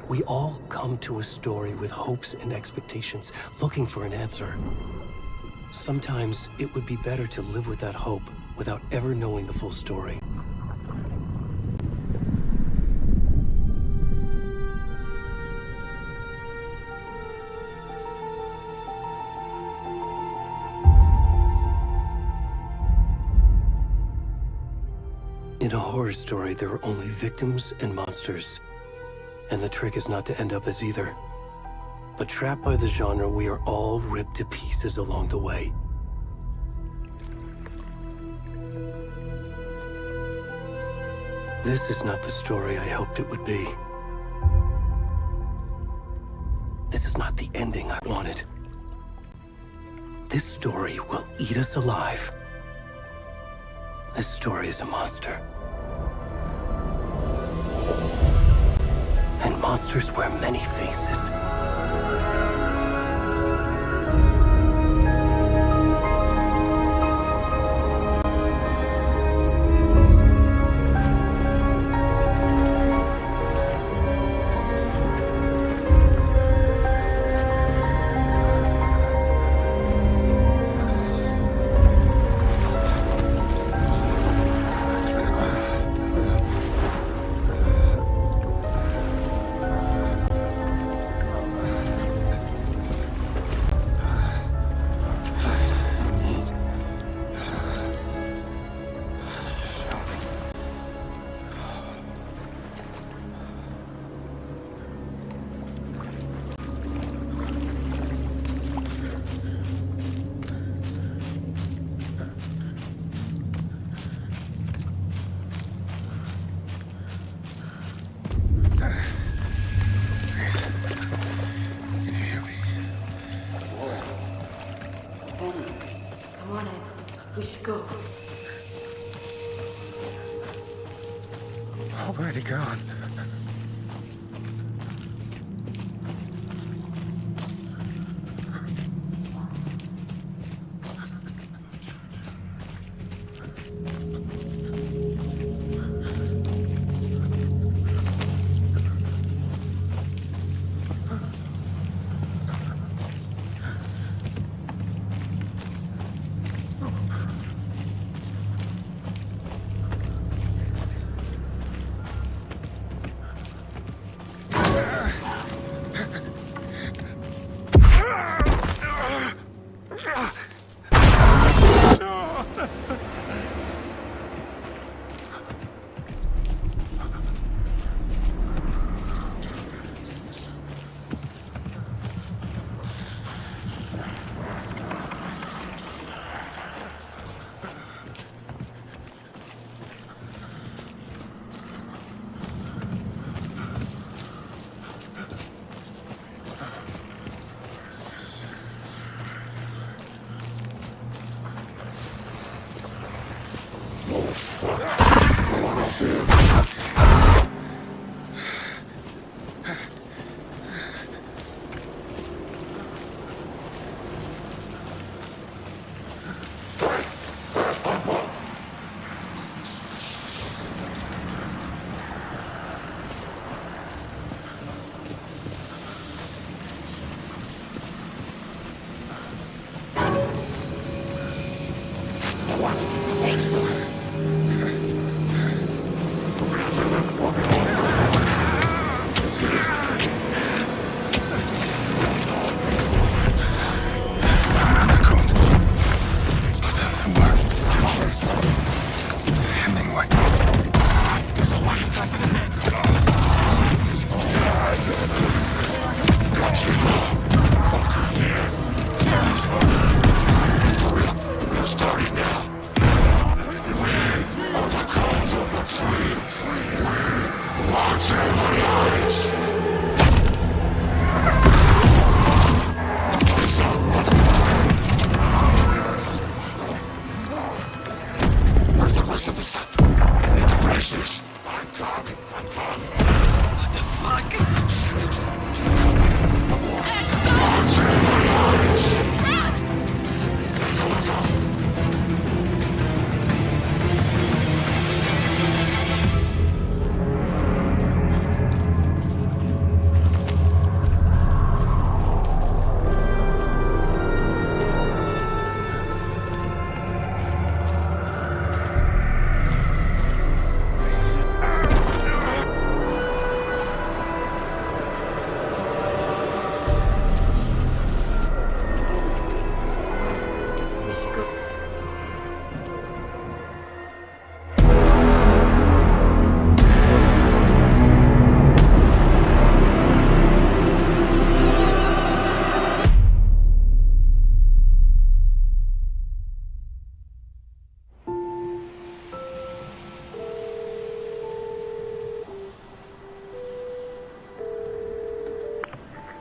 We all come to a story with hopes and expectations, looking for an answer. Sometimes it would be better to live with that hope without ever knowing the full story. In a horror story, there are only victims and monsters. And the trick is not to end up as either. But trapped by the genre, we are all ripped to pieces along the way. This is not the story I hoped it would be. This is not the ending I wanted. This story will eat us alive. This story is a monster. And monsters wear many faces. We should go. Already gone.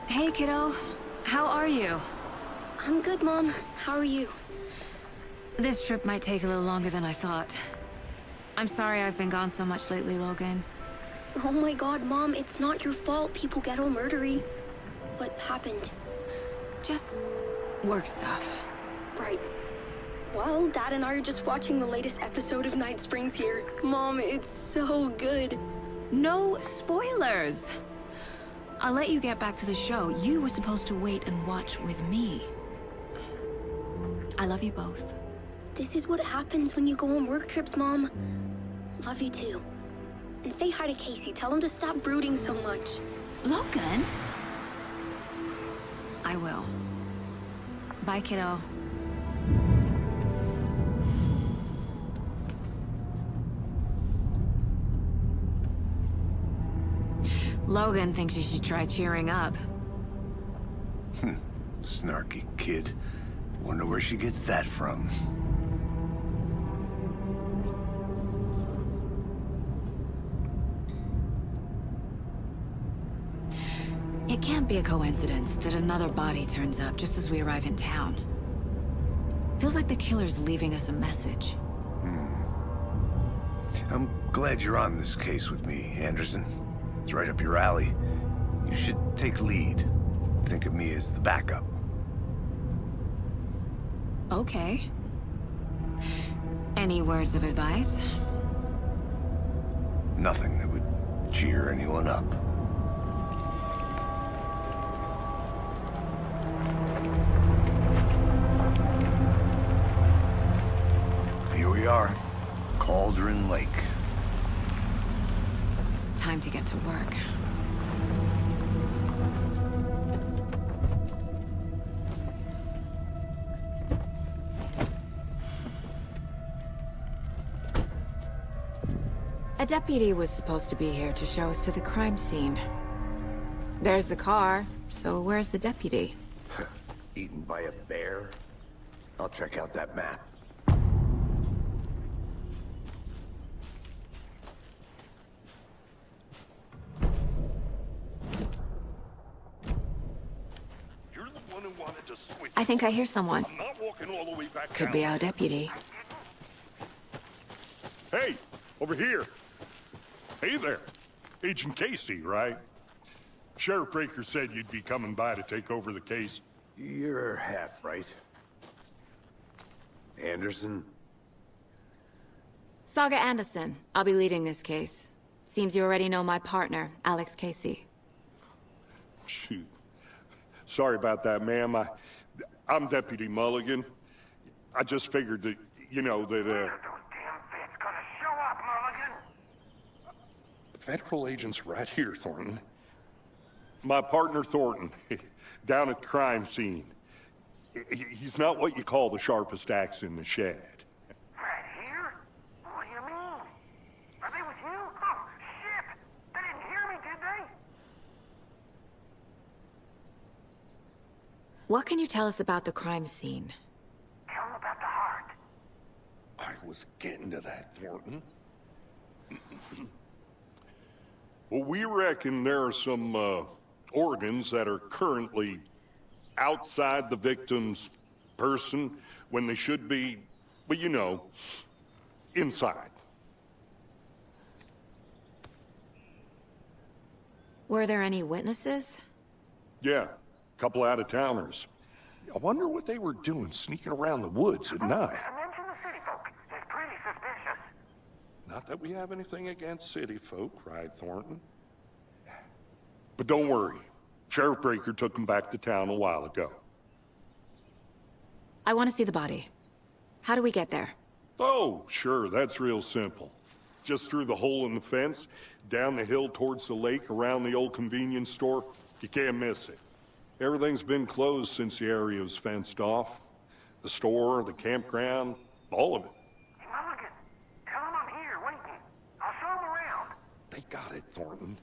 Hey, kiddo. How are you? I'm good, Mom. How are you? This trip might take a little longer than I thought. I'm sorry I've been gone so much lately, Logan. Oh my god, Mom, it's not your fault people get all murdery. What happened? Just work stuff. Right. Well, Dad and I are just watching the latest episode of Night Springs here. Mom, it's so good. No spoilers! I'll let you get back to the show. You were supposed to wait and watch with me. I love you both. This is what happens when you go on work trips, Mom. Love you too. And say hi to Casey. Tell him to stop brooding so much. Logan? I will. Bye, kiddo. Logan thinks you should try cheering up. Snarky kid. Wonder where she gets that from. It can't be a coincidence that another body turns up just as we arrive in town. Feels like the killer's leaving us a message. I'm glad you're on this case with me, Anderson. It's right up your alley. You should take lead. Think of me as the backup. Okay. Any words of advice? Nothing that would cheer anyone up. Here we are. Cauldron Lake. Time to get to work. A deputy was supposed to be here to show us to the crime scene. There's the car, so where's the deputy? Eaten by a bear? I'll check out that map. I think I hear someone. I'm not walking all the way back Could down. be our deputy. Hey, over here. Hey there. Agent Casey, right? Sheriff Breaker said you'd be coming by to take over the case. You're half right. Anderson? Saga Anderson. I'll be leading this case. Seems you already know my partner, Alex Casey. Shoot. Sorry about that, ma'am. I'm Deputy Mulligan. I just figured that, you know, that, Federal agent's right here, Thornton. My partner, Thornton, down at the crime scene. He's not what you call the sharpest axe in the shed. Right here? What do you mean? Are they with you? Oh, shit! They didn't hear me, did they? What can you tell us about the crime scene? Tell them about the heart. I was getting to that, Thornton. Well, we reckon there are some, organs that are currently outside the victim's person when they should be, well, you know, inside. Were there any witnesses? Yeah, a couple out-of-towners. I wonder what they were doing sneaking around the woods at night. Mention the city folk. It's pretty suspicious. Not that we have anything against city folk, right, Thornton? But don't worry. Sheriff Breaker took them back to town a while ago. I want to see the body. How do we get there? Oh, sure, that's real simple. Just through the hole in the fence, down the hill towards the lake, around the old convenience store. You can't miss it. Everything's been closed since the area was fenced off. The store, the campground, all of it. Hey, Mulligan, tell them I'm here waiting. I'll show them around. They got it, Thornton.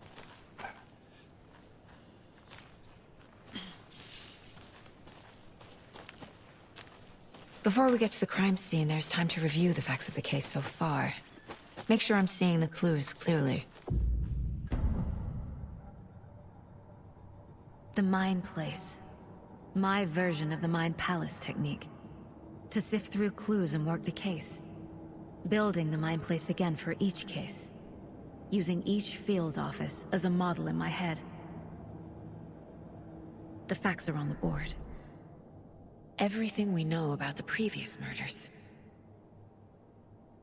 Before we get to the crime scene, there's time to review the facts of the case so far. Make sure I'm seeing the clues clearly. The Mind Place. My version of the Mind Palace technique. To sift through clues and work the case. Building the Mind Place again for each case. Using each field office as a model in my head. The facts are on the board. Everything we know about the previous murders.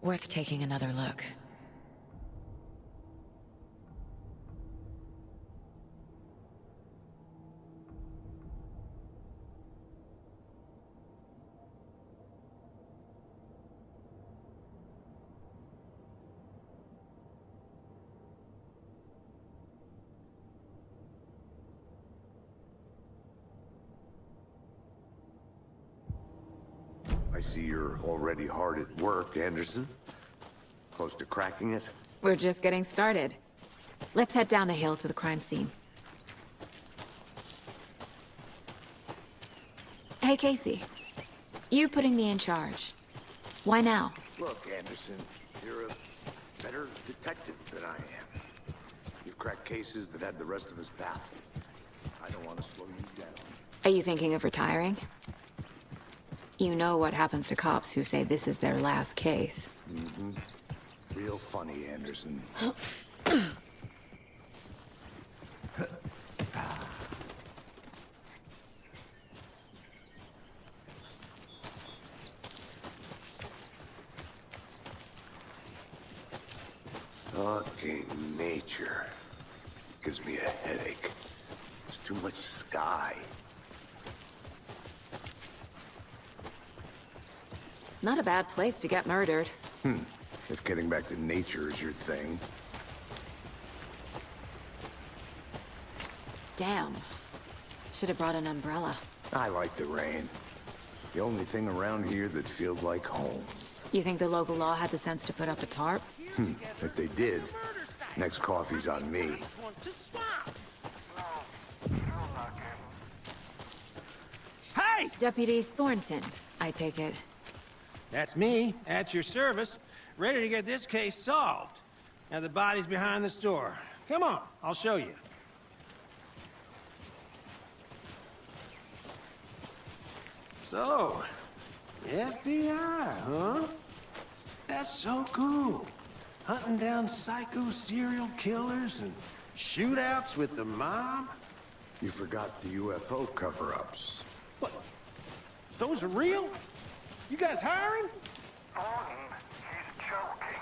Worth taking another look. I see you're already hard at work, Anderson. Close to cracking it? We're just getting started. Let's head down the hill to the crime scene. Hey, Casey. You putting me in charge. Why now? Look, Anderson, you're a better detective than I am. You've cracked cases that had the rest of us baffled. I don't want to slow you down. Are you thinking of retiring? You know what happens to cops who say this is their last case. Mm-hmm. Real funny, Anderson. Fucking nature. Gives me a headache. There's too much sky. Not a bad place to get murdered. If getting back to nature is your thing. Damn. Should have brought an umbrella. I like the rain. The only thing around here that feels like home. You think the local law had the sense to put up a tarp? If they did, next coffee's on me. Hey! Deputy Thornton, I take it. That's me, at your service, ready to get this case solved. Now the body's behind the store. Come on, I'll show you. So, FBI, huh? That's so cool. Hunting down psycho serial killers and shootouts with the mob? You forgot the UFO cover-ups. What? Those are real? You guys hiring? Thornton, he's joking.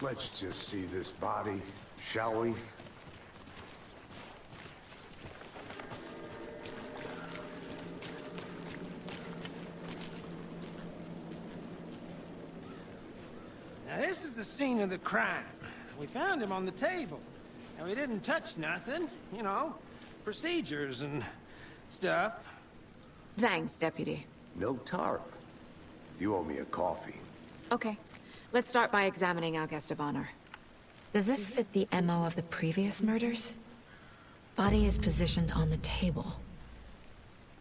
Let's just see this body, shall we? Now this is the scene of the crime. We found him on the table. And we didn't touch nothing, you know, procedures and stuff. Thanks, Deputy. No tarp. You owe me a coffee. Okay. Let's start by examining our guest of honor. Does this fit the MO of the previous murders? Body is positioned on the table.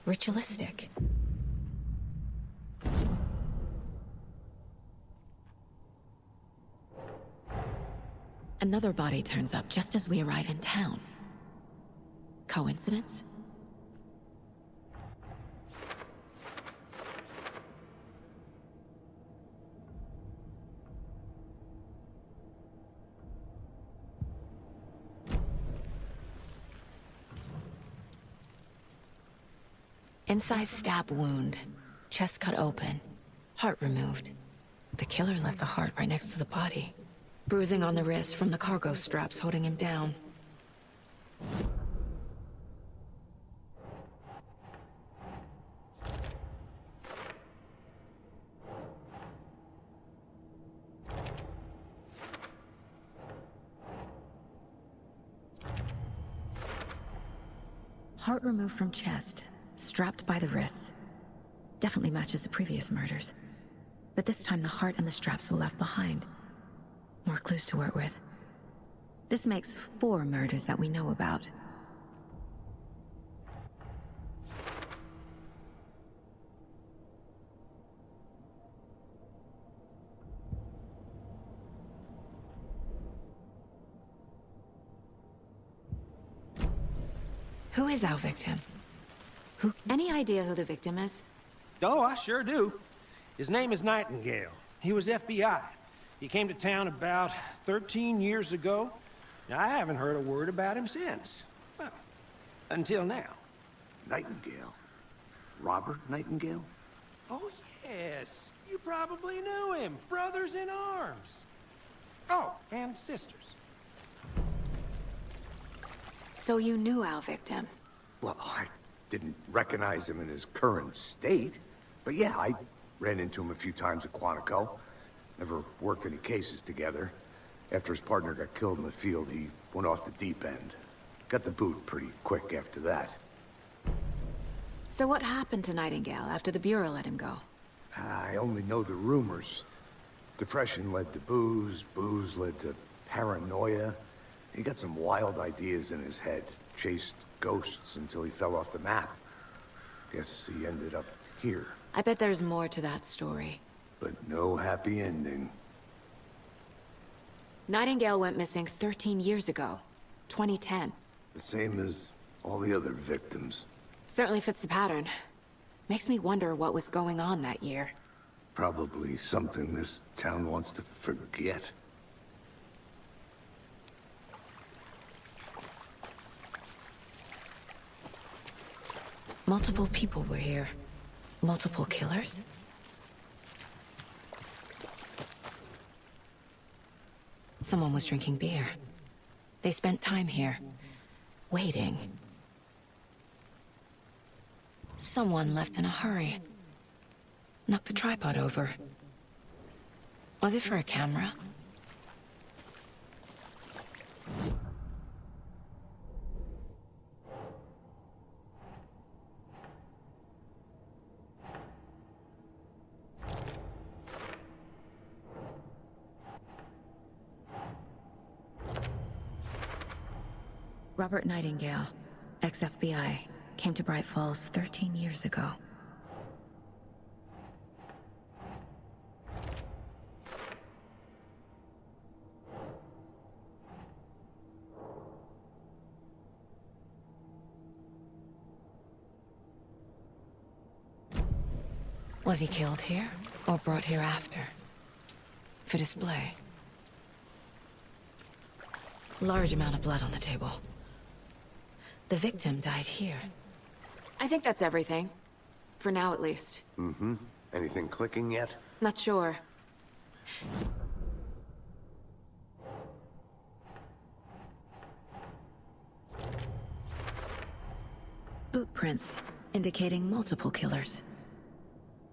Ritualistic. Another body turns up just as we arrive in town. Coincidence? Inside stab wound, chest cut open, heart removed. The killer left the heart right next to the body. Bruising on the wrist from the cargo straps holding him down. Heart removed from chest, strapped by the wrists. Definitely matches the previous murders. But this time the heart and the straps were left behind. More clues to work with. This makes 4 murders that we know about. Who is our victim? Any idea who the victim is? Oh, I sure do. His name is Nightingale. He was FBI. He came to town about 13 years ago. I haven't heard a word about him since. Well, until now. Nightingale? Robert Nightingale? Oh, yes. You probably knew him. Brothers in arms. Oh, and sisters. So you knew our victim? Well, I didn't recognize him in his current state. But yeah, I ran into him a few times at Quantico. Never worked any cases together. After his partner got killed in the field, he went off the deep end. Got the boot pretty quick after that. So what happened to Nightingale after the Bureau let him go? I only know the rumors. Depression led to booze, booze led to paranoia. He got some wild ideas in his head, chased ghosts until he fell off the map. Guess he ended up here. I bet there's more to that story. But no happy ending. Nightingale went missing 13 years ago, 2010. The same as all the other victims. Certainly fits the pattern. Makes me wonder what was going on that year. Probably something this town wants to forget. Multiple people were here. Multiple killers? Someone was drinking beer. They spent time here, waiting. Someone left in a hurry. Knocked the tripod over. Was it for a camera? Robert Nightingale, ex-FBI, came to Bright Falls 13 years ago. Was he killed here, or brought here after? For display. Large amount of blood on the table. The victim died here. I think that's everything. For now, at least. Mm-hmm. Anything clicking yet? Not sure. Boot prints, indicating multiple killers.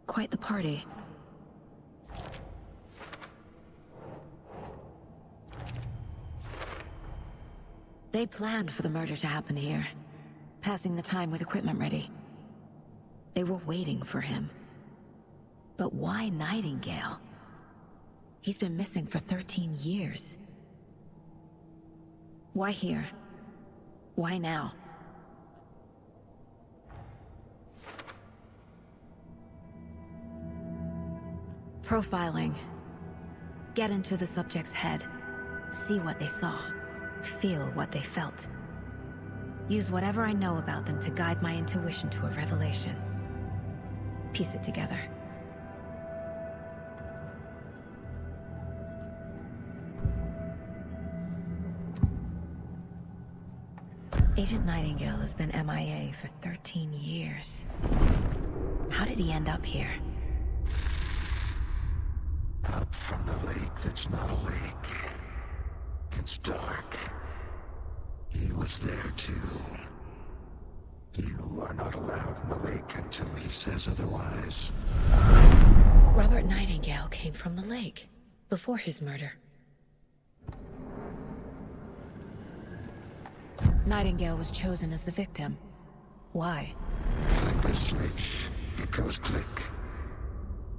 Quite the party. They planned for the murder to happen here, passing the time with equipment ready. They were waiting for him. But why Nightingale? He's been missing for 13 years. Why here? Why now? Profiling. Get into the subject's head. See what they saw. Feel what they felt. Use whatever I know about them to guide my intuition to a revelation. Piece it together. Agent Nightingale has been MIA for 13 years. How did he end up here? Up from the lake that's not a lake. It's dark. He was there too. You are not allowed in the lake until he says otherwise. Robert Nightingale came from the lake, before his murder. Nightingale was chosen as the victim. Why? Flip a switch, it goes click.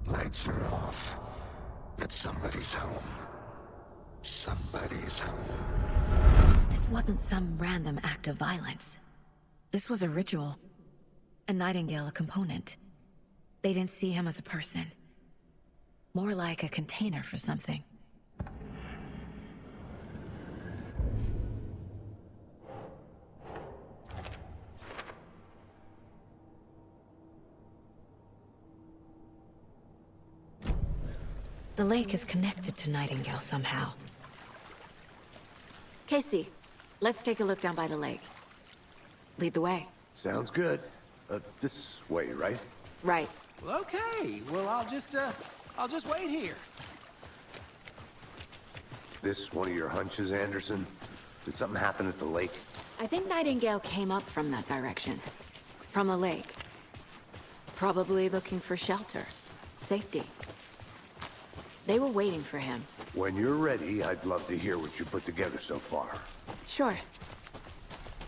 Lights are off. But somebody's home. Somebody's home. This wasn't some random act of violence. This was a ritual. And Nightingale a component. They didn't see him as a person. More like a container for something. The lake is connected to Nightingale somehow. Casey, let's take a look down by the lake. Lead the way. Sounds good. This way, right? Right. Well, okay. Well, I'll just wait here. This one of your hunches, Anderson? Did something happen at the lake? I think Nightingale came up from that direction. From the lake. Probably looking for shelter. Safety. They were waiting for him. When you're ready, I'd love to hear what you put together so far. Sure.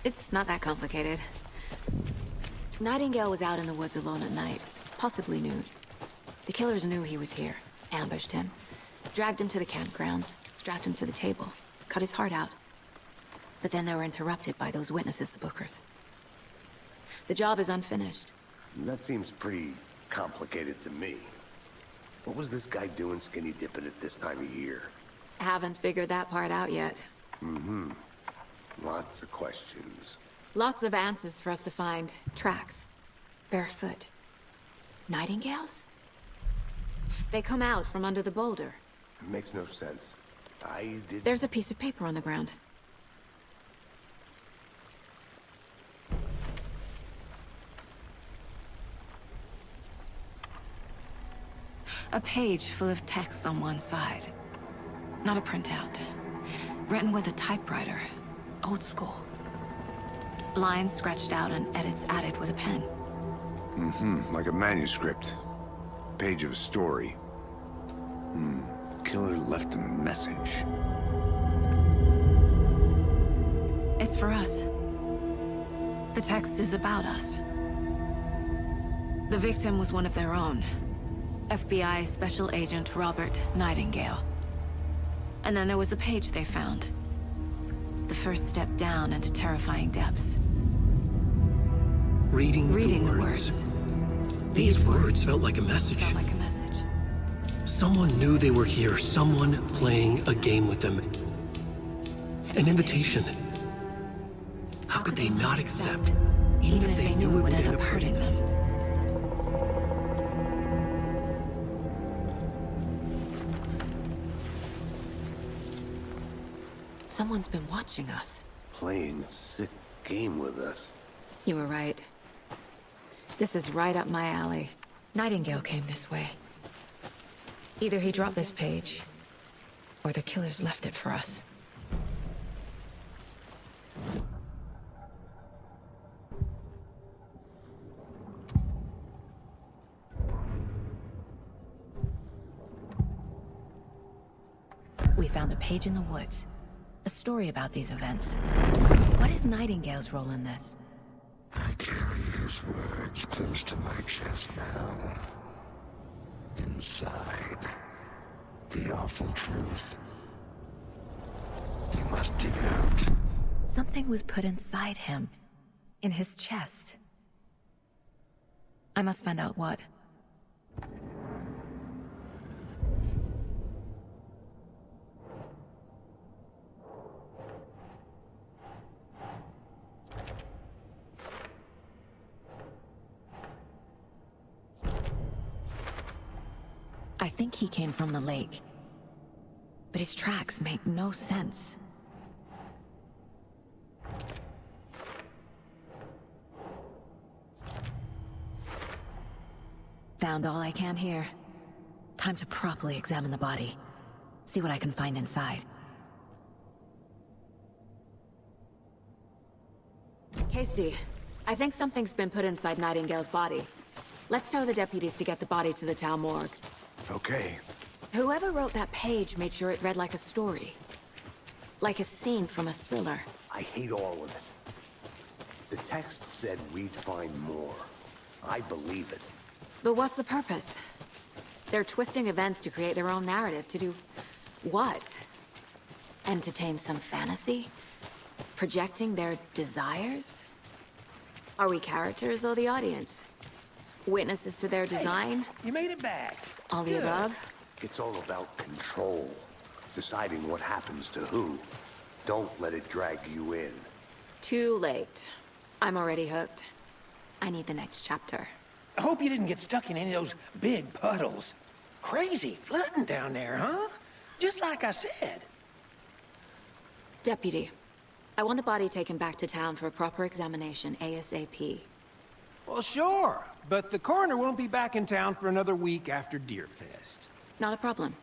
It's not that complicated. Nightingale was out in the woods alone at night, possibly nude. The killers knew he was here, ambushed him, dragged him to the campgrounds, strapped him to the table, cut his heart out. But then they were interrupted by those witnesses, the Bookers. The job is unfinished. That seems pretty complicated to me. What was this guy doing skinny dipping at this time of year? Haven't figured that part out yet. Lots of questions. Lots of answers for us to find. Tracks. Barefoot. Nightingales? They come out from under the boulder. It makes no sense. There's a piece of paper on the ground. A page full of text on one side. Not a printout. Written with a typewriter. Old school. Lines scratched out and edits added with a pen. Like a manuscript. Page of a story. Killer left a message. It's for us. The text is about us. The victim was one of their own. FBI Special Agent Robert Nightingale. And then there was the page they found. The first step down into terrifying depths. Reading the the words. These words felt like a message. Felt like a message. Someone knew they were here, someone playing a game with them. An invitation. How could they not accept, even if they knew it would end up hurting them? Someone's been watching us. Playing a sick game with us. You were right. This is right up my alley. Nightingale came this way. Either he dropped this page, or the killers left it for us. We found a page in the woods. A story about these events. What is Nightingale's role in this? I carry his words close to my chest now. Inside, the awful truth. You must dig it out. Something was put inside him. In his chest. I must find out what. I think he came from the lake. But his tracks make no sense. Found all I can here. Time to properly examine the body. See what I can find inside. Casey, I think something's been put inside Nightingale's body. Let's tell the deputies to get the body to the town morgue. Okay. Whoever wrote that page made sure it read like a story. Like a scene from a thriller. I hate all of it. The text said we'd find more. I believe it. But what's the purpose? They're twisting events to create their own narrative. To do what? Entertain some fantasy? Projecting their desires? Are we characters or the audience? Witnesses to their design? You made it back. All the Good. above? It's all about control. Deciding what happens to who. Don't let it drag you in. Too late. I'm already hooked. I need the next chapter. I hope you didn't get stuck in any of those big puddles. Crazy flooding down there, huh? Just like I said. Deputy, I want the body taken back to town for a proper examination ASAP. Well, sure, but the coroner won't be back in town for another week after Deerfest. Not a problem.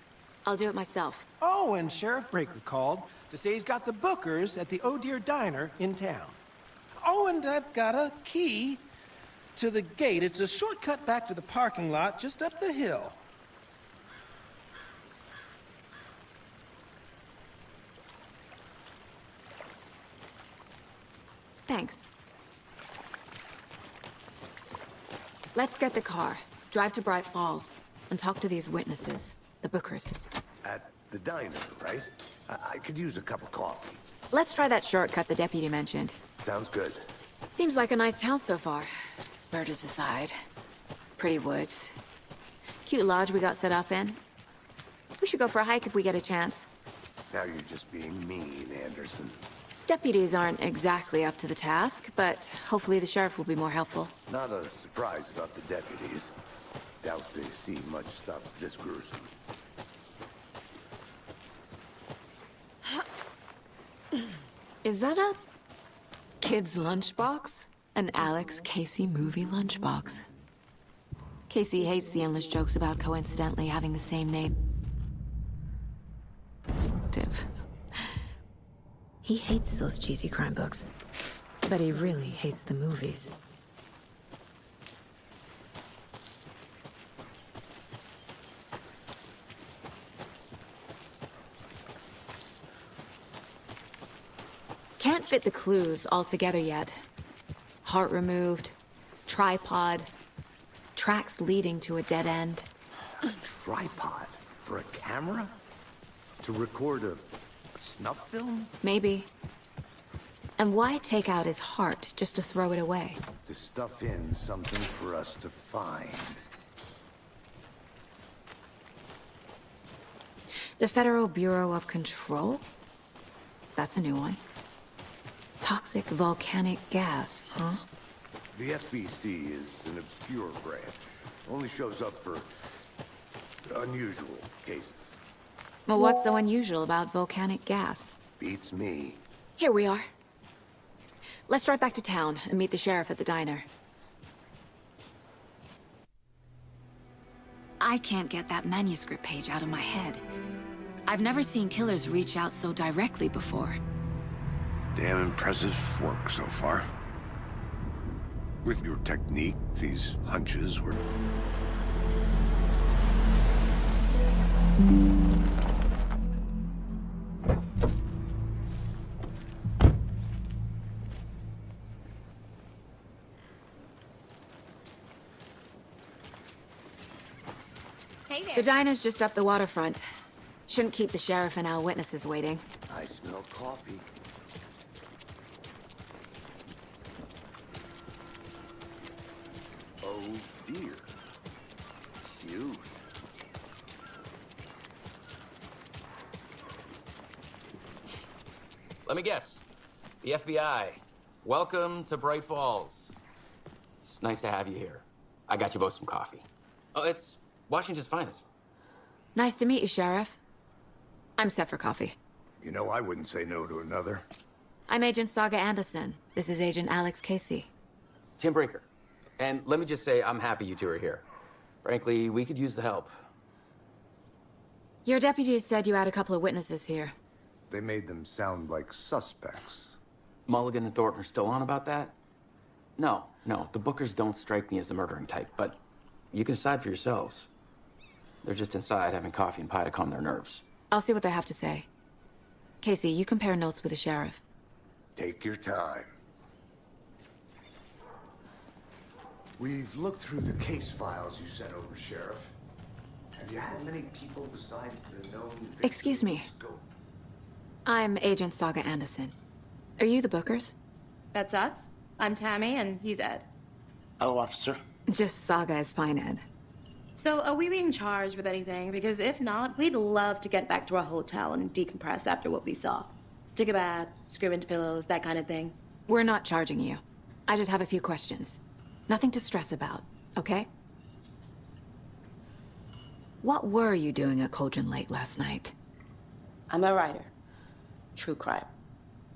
I'll do it myself. Oh, and Sheriff Breaker called to say he's got the Bookers at the Oh Dear Diner in town. Oh, and I've got a key to the gate. It's a shortcut back to the parking lot just up the hill. Thanks. Let's get the car, drive to Bright Falls, and talk to these witnesses, the Bookers. At the diner, right? I could use a cup of coffee. Let's try that shortcut the deputy mentioned. Sounds good. Seems like a nice town so far. Murders aside. Pretty woods. Cute lodge we got set up in. We should go for a hike if we get a chance. Now you're just being mean, Anderson. Deputies aren't exactly up to the task, but hopefully the sheriff will be more helpful. Not a surprise about the deputies. Doubt they see much stuff this gruesome. Is that a kid's lunchbox? An Alex Casey movie lunchbox. Casey hates the endless jokes about coincidentally having the same name. Div. He hates those cheesy crime books, but he really hates the movies. Can't fit the clues all together yet. Heart removed, tripod, tracks leading to a dead end. A tripod? For a camera? To record a snuff film? Maybe. And why take out his heart just to throw it away? To stuff in something for us to find. The Federal Bureau of Control? That's a new one. Toxic volcanic gas, huh? The FBC is an obscure branch. Only shows up for unusual cases. Well, what's so unusual about volcanic gas? Beats me. Here we are. Let's drive back to town and meet the sheriff at the diner. I can't get that manuscript page out of my head. I've never seen killers reach out so directly before. Damn impressive work so far. With your technique, these hunches were... Hey there. The diner's just up the waterfront. Shouldn't keep the sheriff and our witnesses waiting. I smell coffee. Oh dear. Cute. Let me guess. The FBI. Welcome to Bright Falls. It's nice to have you here. I got you both some coffee. Oh, it's Washington's finest. Nice to meet you, Sheriff. I'm set for coffee. You know, I wouldn't say no to another. I'm Agent Saga Anderson. This is Agent Alex Casey. Tim Breaker. And let me just say, I'm happy you two are here. Frankly, we could use the help. Your deputies said you had a couple of witnesses here. They made them sound like suspects. Mulligan and Thornton are still on about that? No, the Bookers don't strike me as the murdering type, but you can decide for yourselves. They're just inside having coffee and pie to calm their nerves. I'll see what they have to say. Casey, you compare notes with the sheriff. Take your time. We've looked through the case files you sent over, Sheriff. Have you had many people besides the known victims? Excuse me. I'm Agent Saga Anderson. Are you the Bookers? That's us. I'm Tammy, and he's Ed. Hello, officer. Just Saga is fine, Ed. So, are we being charged with anything? Because if not, we'd love to get back to our hotel and decompress after what we saw. Take a bath, scream into pillows, that kind of thing. We're not charging you. I just have a few questions. Nothing to stress about, okay? What were you doing at Cauldron Lake last night? I'm a writer. True crime.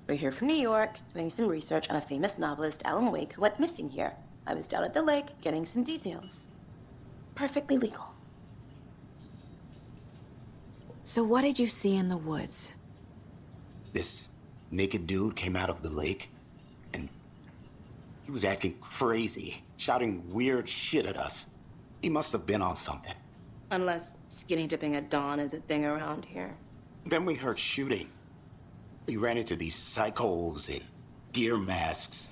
We're here from New York, doing some research on a famous novelist, Alan Wake, who went missing here. I was down at the lake, getting some details. Perfectly legal. So what did you see in the woods? This naked dude came out of the lake, and he was acting crazy, shouting weird shit at us. He must have been on something. Unless skinny dipping at dawn is a thing around here. Then we heard shooting. We ran into these psychos in deer masks.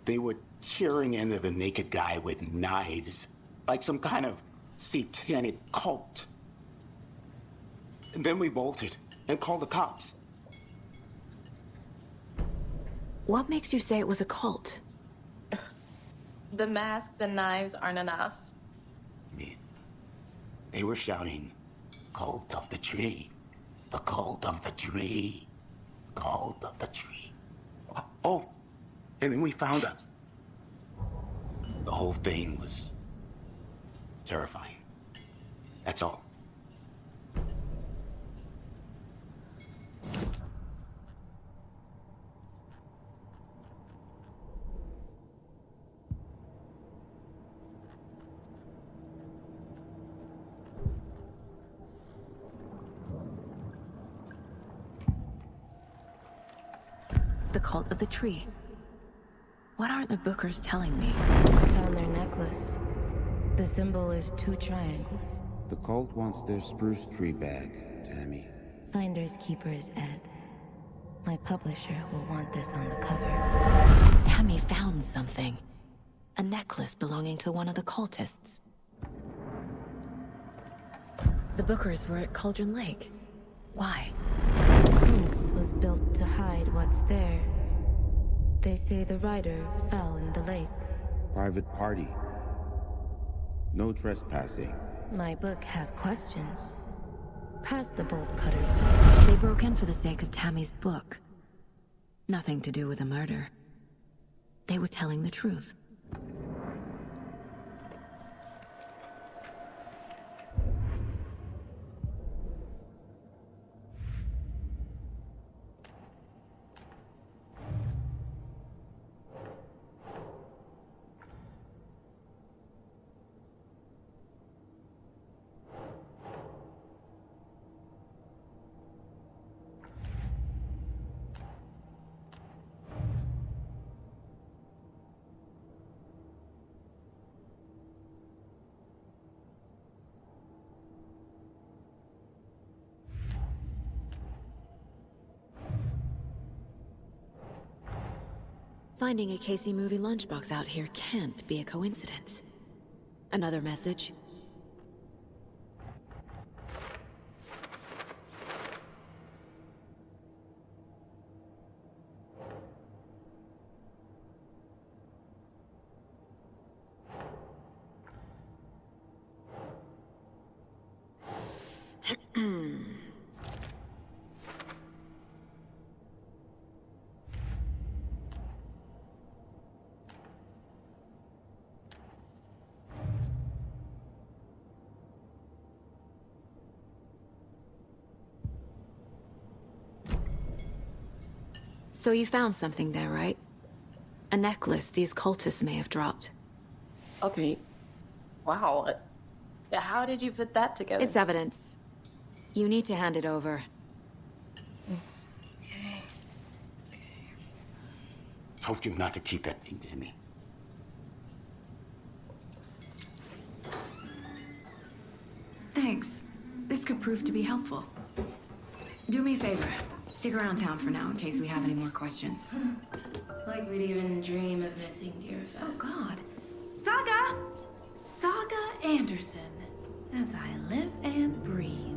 They were tearing into the naked guy with knives, like some kind of satanic cult. And then we bolted and called the cops. What makes you say it was a cult? The masks and knives aren't enough. They were shouting, "Cult of the tree, the cult of the tree, cult of the tree." Oh, and then we found out. The whole thing was terrifying. That's all. The cult of the tree. What aren't the Bookers telling me? I found their necklace. The symbol is 2 triangles. The cult wants their spruce tree bag, Tammy. Finders keepers, Ed. My publisher will want this on the cover. Tammy found something. A necklace belonging to one of the cultists. The Bookers were at Cauldron Lake. Why? The fence was built to hide what's there. They say the rider fell in the lake. Private party. No trespassing. My book has questions. Past the bolt cutters. They broke in for the sake of Tammy's book. Nothing to do with a murder. They were telling the truth. Finding a Casey movie lunchbox out here can't be a coincidence. Another message? So you found something there, right? A necklace these cultists may have dropped. Okay. Wow. How did you put that together? It's evidence. You need to hand it over. Okay. Told you not to keep that thing to me. Thanks. This could prove to be helpful. Do me a favor. Stick around town for now in case we have any more questions. Like we'd even dream of missing Deerfest. Oh, God. Saga! Saga Anderson. As I live and breathe.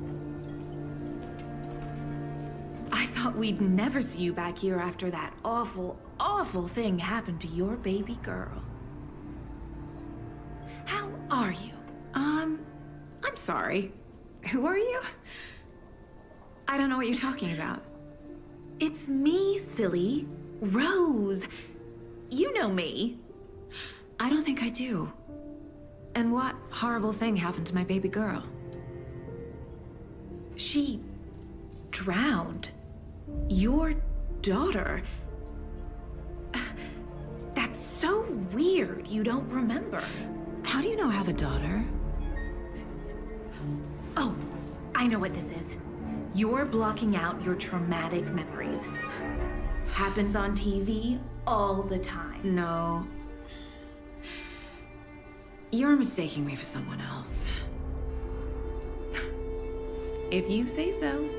I thought we'd never see you back here after that awful, awful thing happened to your baby girl. How are you? I'm sorry. Who are you? I don't know what you're talking about. It's me, silly. Rose. You know me. I don't think I do. And what horrible thing happened to my baby girl? She drowned. Your daughter. That's so weird you don't remember. How do you know I have a daughter? Oh, I know what this is. You're blocking out your traumatic memories. Happens on TV all the time. No. You're mistaking me for someone else. If you say so.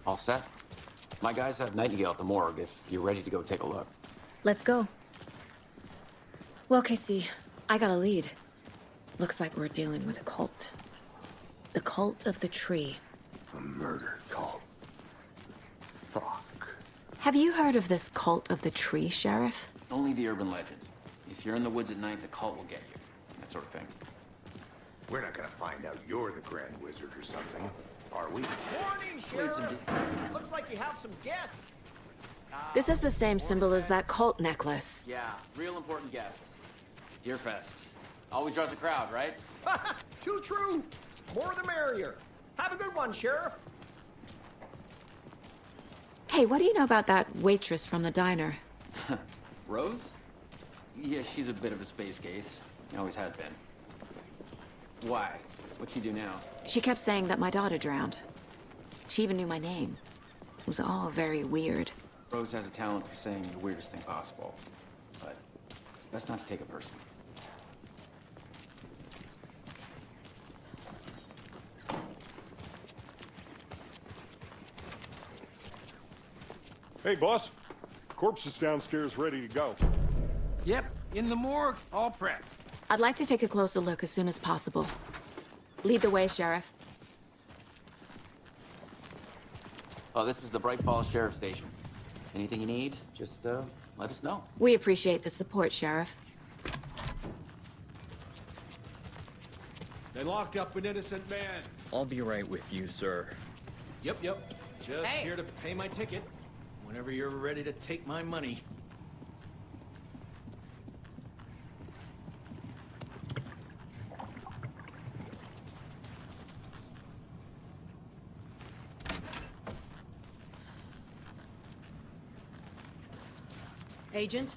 All set? My guys have Nightingale at the morgue if you're ready to go take a look. Let's go. Well, Casey, I got a lead. Looks like we're dealing with a cult. The cult of the tree. A murder cult. Fuck. Have you heard of this cult of the tree, Sheriff? Only the urban legend. If you're in the woods at night, the cult will get you. That sort of thing. We're not gonna find out you're the Grand Wizard or something, are we? Morning, Sheriff! Looks like you have some guests. This is the same symbol as that cult necklace. Yeah, real important guests. Deerfest. Always draws a crowd, right? Too true. More the merrier. Have a good one, Sheriff. Hey, what do you know about that waitress from the diner? Rose? Yeah, she's a bit of a space case. Always has been. Why? What'd she do now? She kept saying that my daughter drowned. She even knew my name. It was all very weird. Rose has a talent for saying the weirdest thing possible. But it's best not to take it personally. Hey, boss. Corpse is downstairs ready to go. Yep, in the morgue, all prepped. I'd like to take a closer look as soon as possible. Lead the way, Sheriff. Oh, this is the Bright Falls Sheriff Station. Anything you need, just let us know. We appreciate the support, Sheriff. They locked up an innocent man. I'll be right with you, sir. Yep. Just here to pay my ticket. Whenever you're ready to take my money. Agent?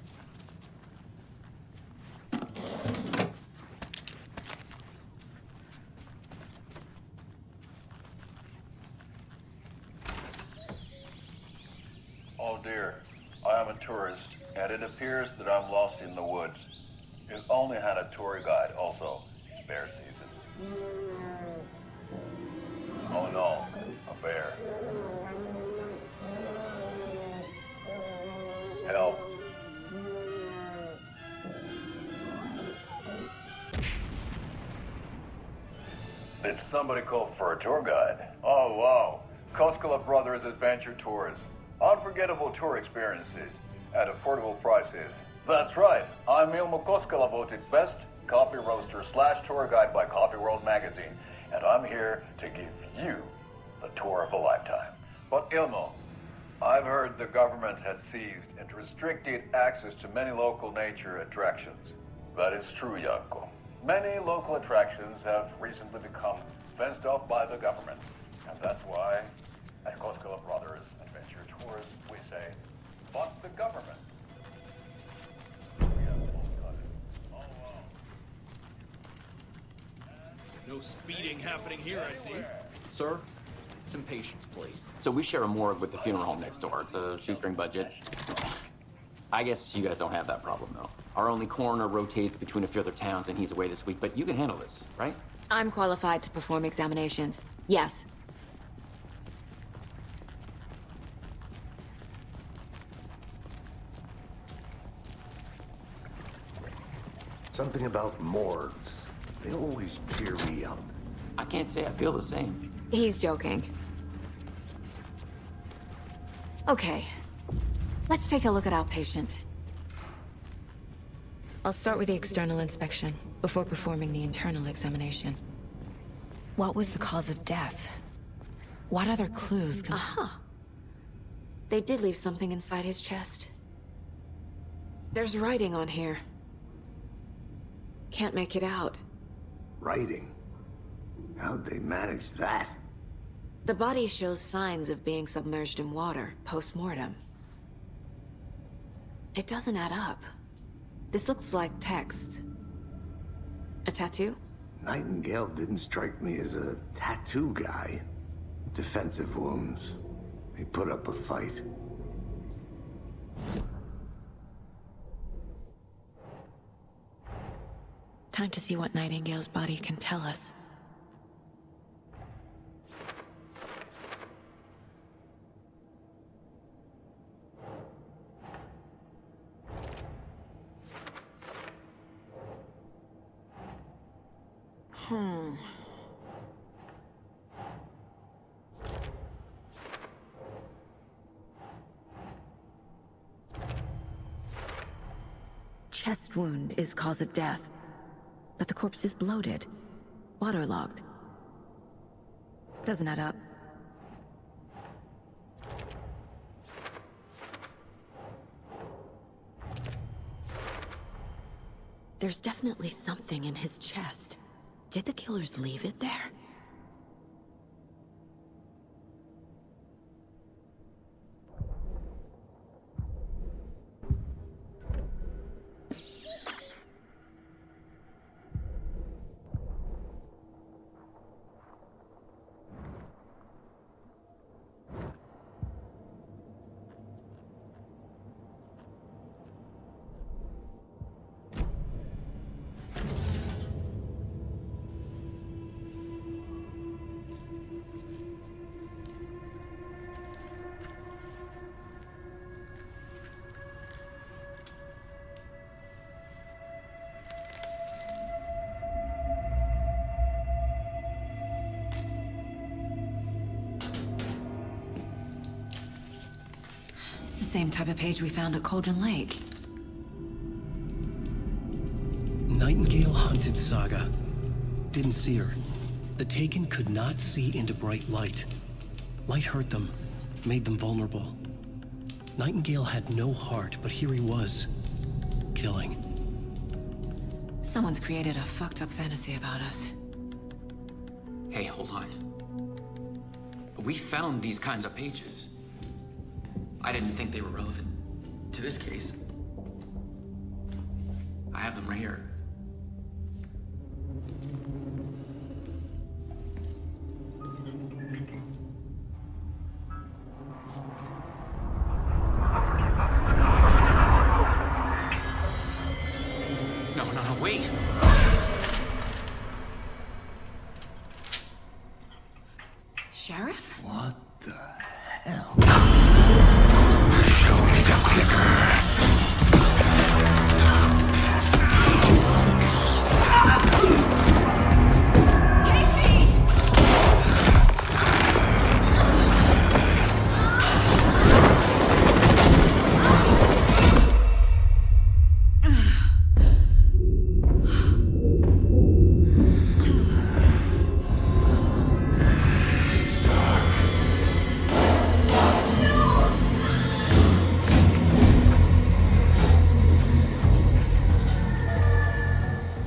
Oh dear, I am a tourist, and it appears that I'm lost in the woods. You've only had a tour guide, also. It's bear season. Oh no, a bear. Help. Did somebody call for a tour guide? Oh wow, Koskela Brothers Adventure Tours. Unforgettable tour experiences at affordable prices. That's right, I'm Ilmo Koskela, voted best coffee roaster / tour guide by Coffee World magazine, and I'm here to give you the tour of a lifetime. But Ilmo, I've heard the government has seized and restricted access to many local nature attractions. That is true, Janko. Many local attractions have recently become fenced off by the government, and that's why at Koskela Brothers Adventure Tours we say, fuck the government. No speeding happening here, I see. Sir, some patience, please. So we share a morgue with the funeral home next door. It's a shoestring budget. I guess you guys don't have that problem, though. Our only coroner rotates between a few other towns, and he's away this week, but you can handle this, right? I'm qualified to perform examinations. Yes. Something about morgues. They always cheer me up. I can't say I feel the same. He's joking. Okay. Let's take a look at our patient. I'll start with the external inspection before performing the internal examination. What was the cause of death? What other clues can... Aha. They did leave something inside his chest. There's writing on here. Can't make it out. Writing? How'd they manage that? The body shows signs of being submerged in water, post-mortem. It doesn't add up. This looks like text. A tattoo? Nightingale didn't strike me as a tattoo guy. Defensive wounds. He put up a fight. Time to see what Nightingale's body can tell us. Chest wound is cause of death, but the corpse is bloated, waterlogged. Doesn't add up. There's definitely something in his chest. Did the killers leave it there? It's the same type of page we found at Cauldron Lake. Nightingale hunted Saga. Didn't see her. The Taken could not see into bright light. Light hurt them, made them vulnerable. Nightingale had no heart, but here he was, killing. Someone's created a fucked up fantasy about us. Hey, hold on. We found these kinds of pages. I didn't think they were relevant to this case. I have them right here. No, wait! Sheriff? What the hell? Show me the clicker.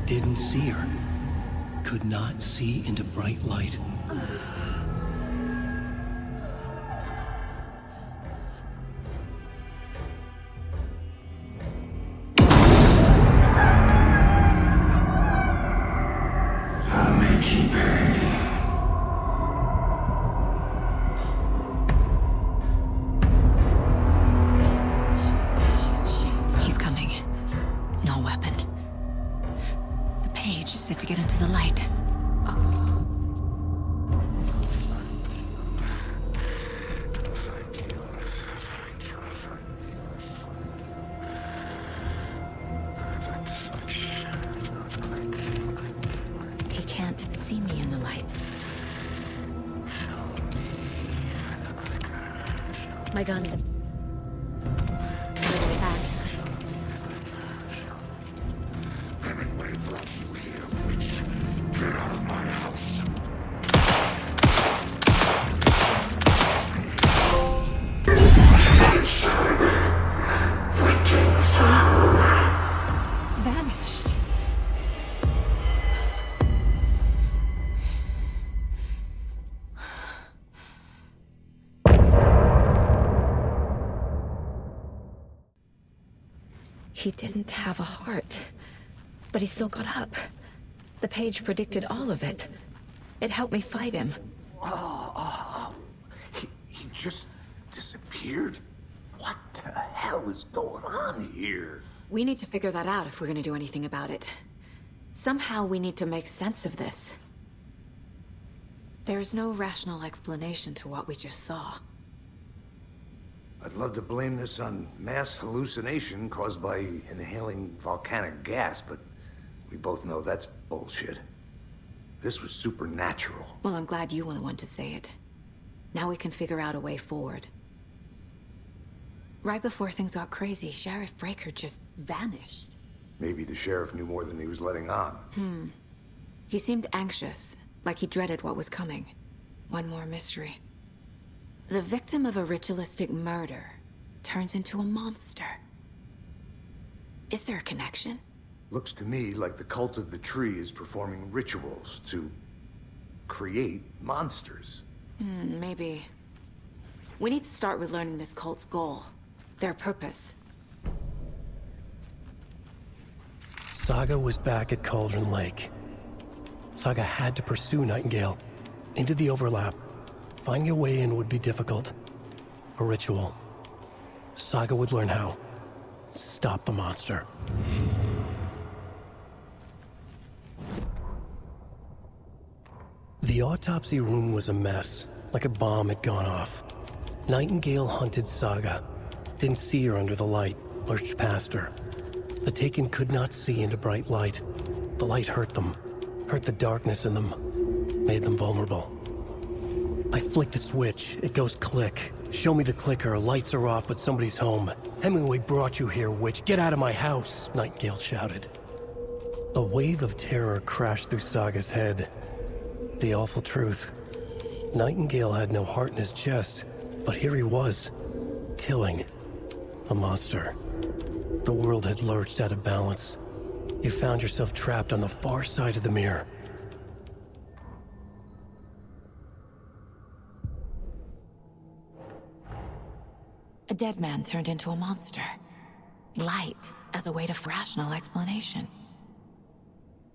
Didn't see her. Could not see into bright light. I'll make you pay. He's coming. No weapon. The page set to get into the light. He can't see me in the light. My gun's back. Hemingway brought you here, witch. Get out of my house. He didn't have a heart, but he still got up. The page predicted all of it. It helped me fight him. He just disappeared? What the hell is going on here? We need to figure that out if we're gonna do anything about it. Somehow we need to make sense of this. There's no rational explanation to what we just saw. I'd love to blame this on mass hallucination caused by inhaling volcanic gas, but we both know that's bullshit. This was supernatural. Well, I'm glad you were the one to say it. Now we can figure out a way forward. Right before things got crazy, Sheriff Breaker just vanished. Maybe the sheriff knew more than he was letting on. He seemed anxious, like he dreaded what was coming. One more mystery. The victim of a ritualistic murder turns into a monster. Is there a connection? Looks to me like the cult of the tree is performing rituals to create monsters. Maybe. We need to start with learning this cult's goal. Their purpose. Saga was back at Cauldron Lake. Saga had to pursue Nightingale. Into the overlap. Finding a way in would be difficult. A ritual. Saga would learn how. Stop the monster. The autopsy room was a mess, like a bomb had gone off. Nightingale hunted Saga. Didn't see her under the light, lurched past her. The Taken could not see into bright light. The light hurt them, hurt the darkness in them, made them vulnerable. I flick the switch, it goes click. Show me the clicker, lights are off, but somebody's home. Hemingway brought you here, witch. Get out of my house, Nightingale shouted. A wave of terror crashed through Saga's head. The awful truth. Nightingale had no heart in his chest, but here he was, killing a monster. The world had lurched out of balance. You found yourself trapped on the far side of the mirror. A dead man turned into a monster. Light as a way to rational explanation.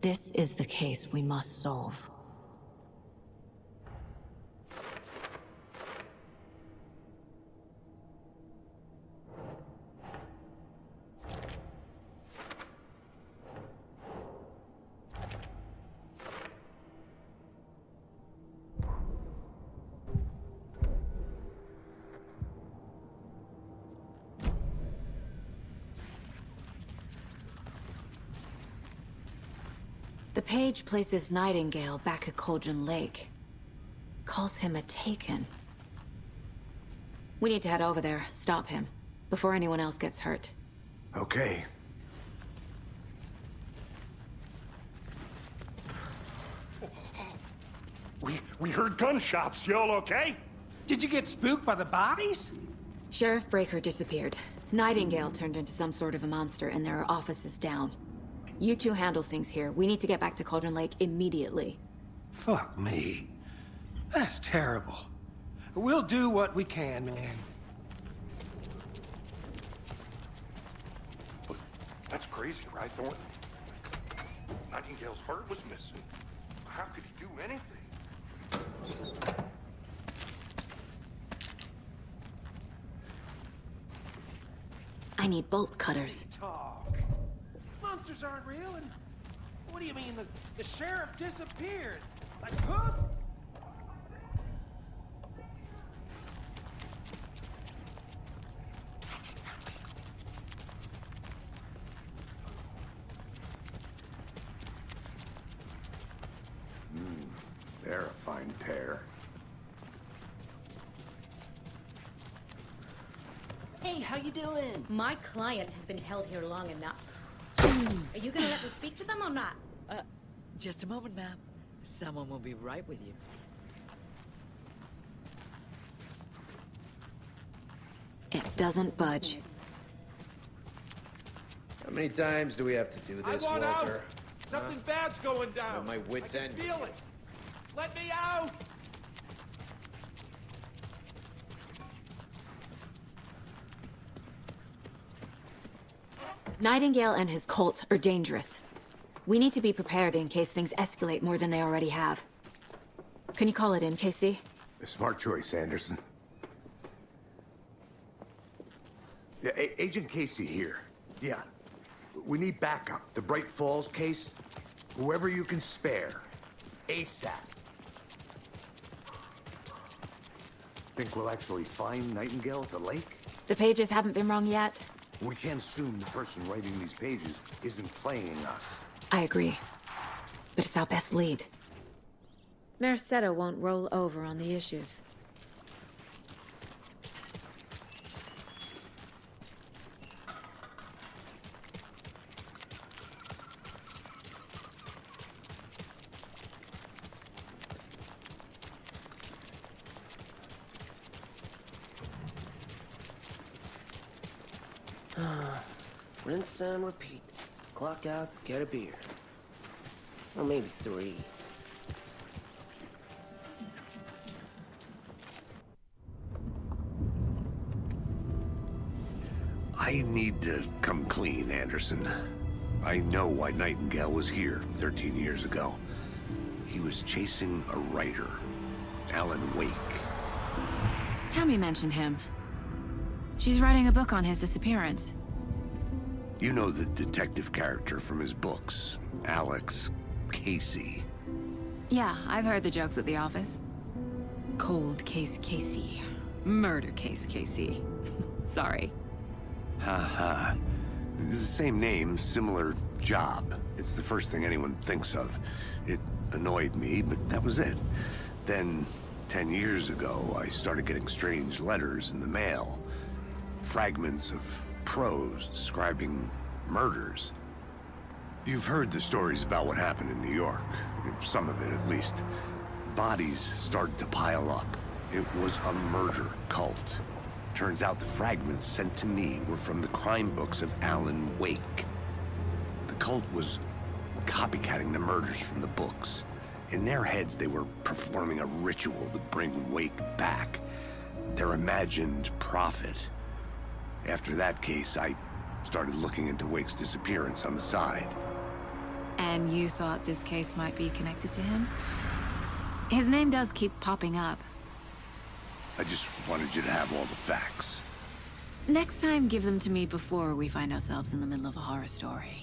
This is the case we must solve. The page places Nightingale back at Cauldron Lake. Calls him a Taken. We need to head over there, stop him, before anyone else gets hurt. Okay. We heard gunshots. Y'all okay? Did you get spooked by the bodies? Sheriff Breaker disappeared. Nightingale turned into some sort of a monster, and there are offices down. You two handle things here. We need to get back to Cauldron Lake immediately. Fuck me. That's terrible. We'll do what we can, man. But that's crazy, right, Thornton? Nightingale's heart was missing. How could he do anything? I need bolt cutters. Talk. Monsters aren't real, and what do you mean the sheriff disappeared? Like poof? They're a fine pair. Hey, how you doing? My client has been held here long enough. Are you gonna let me speak to them or not? Just a moment, ma'am. Someone will be right with you. It doesn't budge. How many times do we have to do this, I want Walter? out! Something bad's going down! On my wit's I end. can feel it! Let me out! Nightingale and his cult are dangerous. We need to be prepared in case things escalate more than they already have. Can you call it in, Casey? A smart choice, Anderson. Yeah, Agent Casey here. Yeah. We need backup. The Bright Falls case. Whoever you can spare. ASAP. Think we'll actually find Nightingale at the lake? The pages haven't been wrong yet. We can't assume the person writing these pages isn't playing us. I agree. But it's our best lead. Merced won't roll over on the issues. Rinse and repeat. Clock out, get a beer. Or maybe 3. I need to come clean, Anderson. I know why Nightingale was here 13 years ago. He was chasing a writer, Alan Wake. Tammy mentioned him. She's writing a book on his disappearance. You know the detective character from his books, Alex Casey. Yeah, I've heard the jokes at the office. Cold case Casey. Murder case Casey. Sorry. Haha. It's the same name, similar job. It's the first thing anyone thinks of. It annoyed me, but that was it. Then, 10 years ago, I started getting strange letters in the mail. Fragments of prose describing murders. You've heard the stories about what happened in New York. Some of it, at least. Bodies started to pile up. It was a murder cult. Turns out the fragments sent to me were from the crime books of Alan Wake. The cult was copycatting the murders from the books. In their heads, they were performing a ritual to bring Wake back. Their imagined prophet. After that case, I started looking into Wake's disappearance on the side. And you thought this case might be connected to him? His name does keep popping up. I just wanted you to have all the facts. Next time, give them to me before we find ourselves in the middle of a horror story.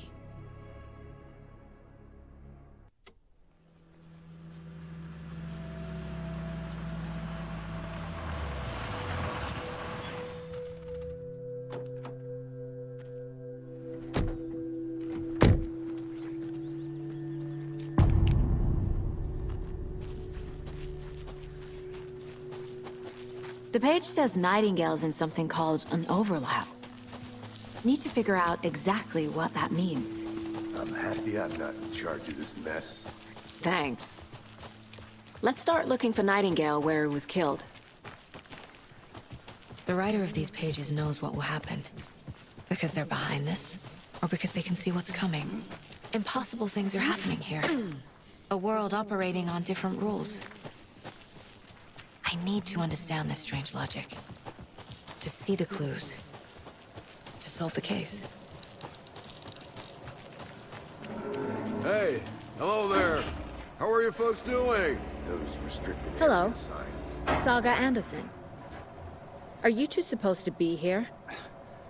The page says Nightingale's in something called an overlap. Need to figure out exactly what that means. I'm happy I'm not in charge of this mess. Thanks. Let's start looking for Nightingale where he was killed. The writer of these pages knows what will happen. Because they're behind this, or because they can see what's coming. Impossible things are happening here. A world operating on different rules. I need to understand this strange logic. To see the clues. To solve the case. Hey, hello there. How are you folks doing? Those restricted Hello. area signs. Saga Anderson. Are you two supposed to be here?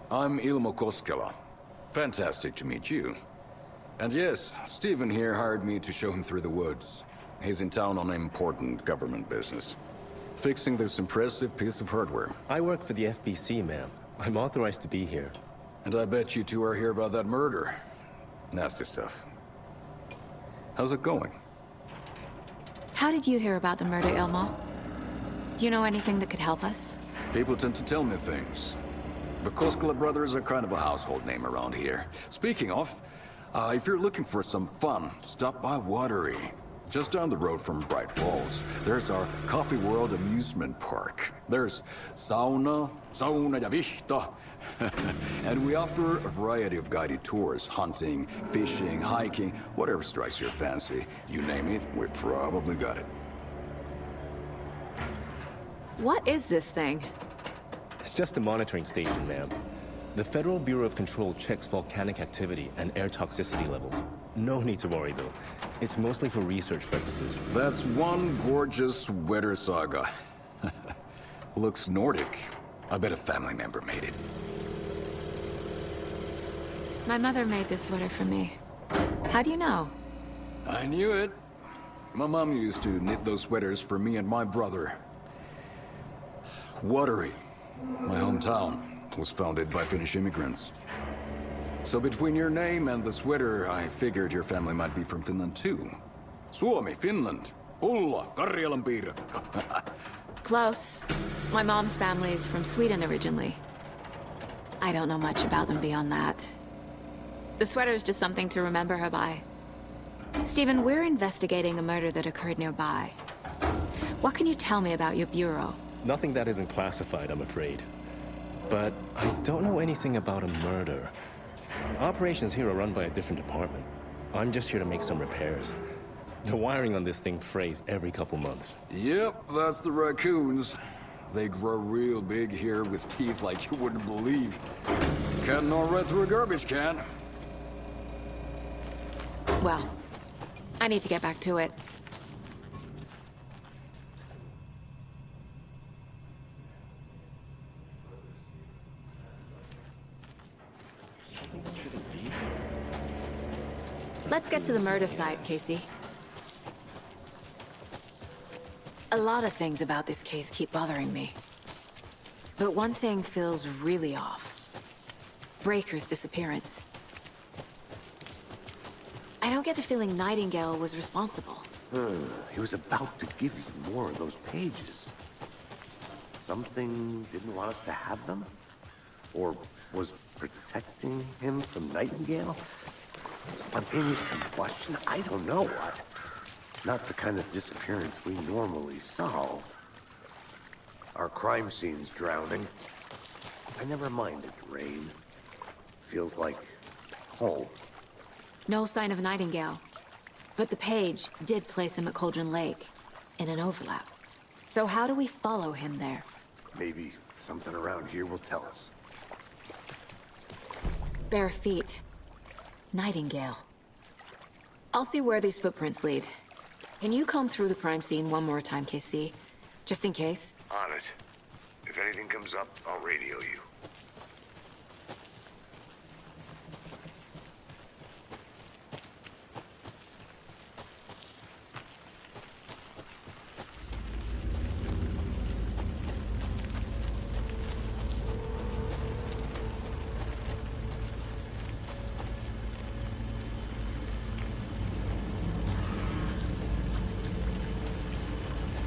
I'm Ilmo Koskela. Fantastic to meet you. And yes, Stephen here hired me to show him through the woods. He's in town on important government business. Fixing this impressive piece of hardware. I work for the FBC, ma'am. I'm authorized to be here. And I bet you two are here about that murder. Nasty stuff. How's it going? How did you hear about the murder, Ilmo? Do you know anything that could help us? People tend to tell me things. The Koskela brothers are kind of a household name around here. Speaking of, if you're looking for some fun, stop by Watery. Just down the road from Bright Falls, there's our Coffee World amusement park. There's sauna ja vihta. And we offer a variety of guided tours, hunting, fishing, hiking, whatever strikes your fancy. You name it, we probably got it. What is this thing? It's just a monitoring station, ma'am. The Federal Bureau of Control checks volcanic activity and air toxicity levels. No need to worry, though. It's mostly for research purposes. That's one gorgeous sweater saga. Looks Nordic. I bet a family member made it. My mother made this sweater for me. How do you know? I knew it. My mom used to knit those sweaters for me and my brother. Watery, my hometown, was founded by Finnish immigrants. So between your name and the sweater, I figured your family might be from Finland too. Suomi, Finland. Ulla, Karjalan piirakka. Close. My mom's family is from Sweden originally. I don't know much about them beyond that. The sweater is just something to remember her by. Stephen, we're investigating a murder that occurred nearby. What can you tell me about your bureau? Nothing that isn't classified, I'm afraid. But I don't know anything about a murder. Operations here are run by a different department. I'm just here to make some repairs. The wiring on this thing frays every couple months. Yep, that's the raccoons. They grow real big here with teeth like you wouldn't believe. Can't gnaw right through a garbage can. Well, I need to get back to it. Let's get to the murder site, Casey. A lot of things about this case keep bothering me. But one thing feels really off. Breaker's disappearance. I don't get the feeling Nightingale was responsible. He was about to give you more of those pages. Something didn't want us to have them? Or was protecting him from Nightingale? Spontaneous combustion? I don't know what. Not the kind of disappearance we normally solve. Our crime scene's drowning. I never minded rain. Feels like home. No sign of Nightingale. But the page did place him at Cauldron Lake, in an overlap. So how do we follow him there? Maybe something around here will tell us. Bare feet. Nightingale. I'll see where these footprints lead. Can you comb through the crime scene one more time, KC? Just in case? On it. If anything comes up, I'll radio you.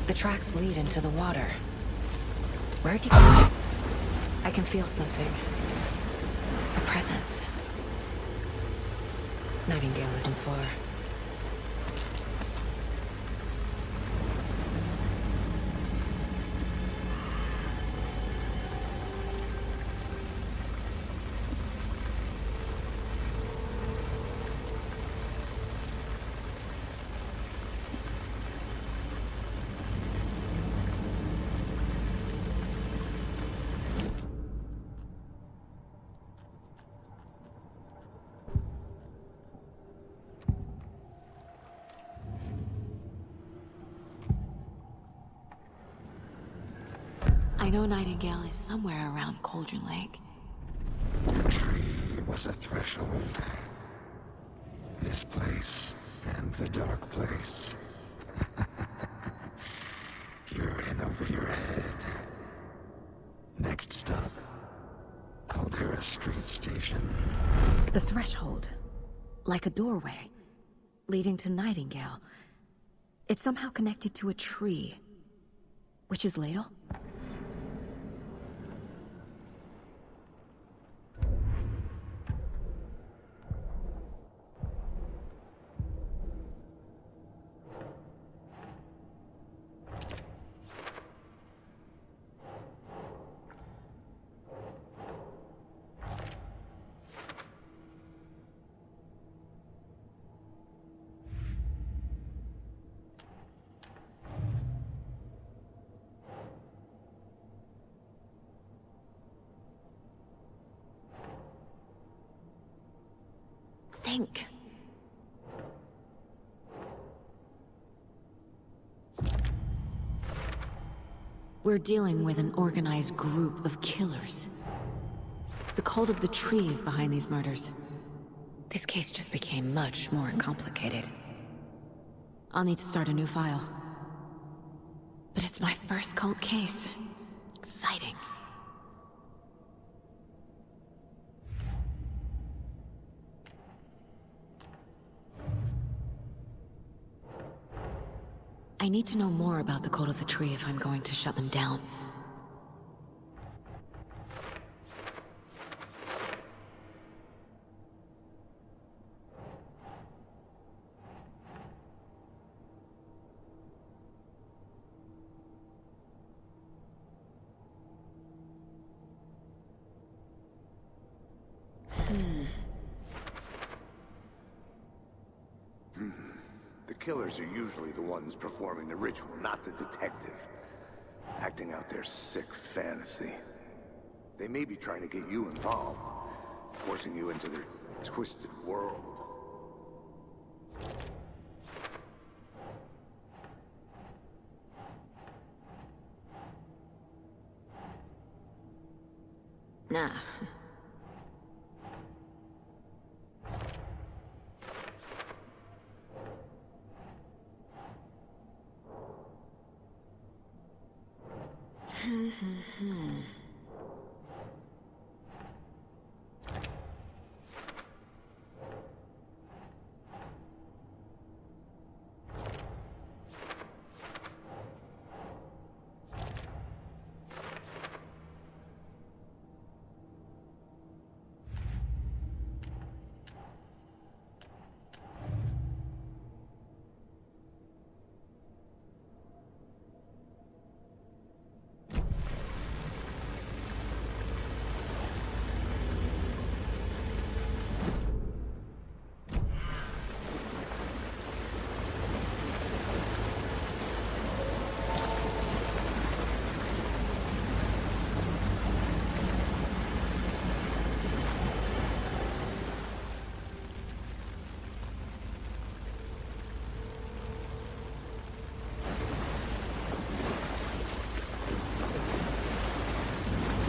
The tracks lead into the water. Where'd you go? I can feel something. A presence. Nightingale isn't far. I know Nightingale is somewhere around Cauldron Lake. The tree was a threshold. This place and the dark place. You're in over your head. Next stop, Caldera Street Station. The threshold. Like a doorway. Leading to Nightingale. It's somehow connected to a tree. Witch's Ladle? think. We're dealing with an organized group of killers. The cult of the tree is behind these murders. This case just became much more complicated. I'll need to start a new file. But it's my first cult case. Exciting. I need to know more about the cult of the tree if I'm going to shut them down. The killers are usually the ones performing the ritual, not the detective. Acting out their sick fantasy. They may be trying to get you involved, forcing you into their twisted world. Nah.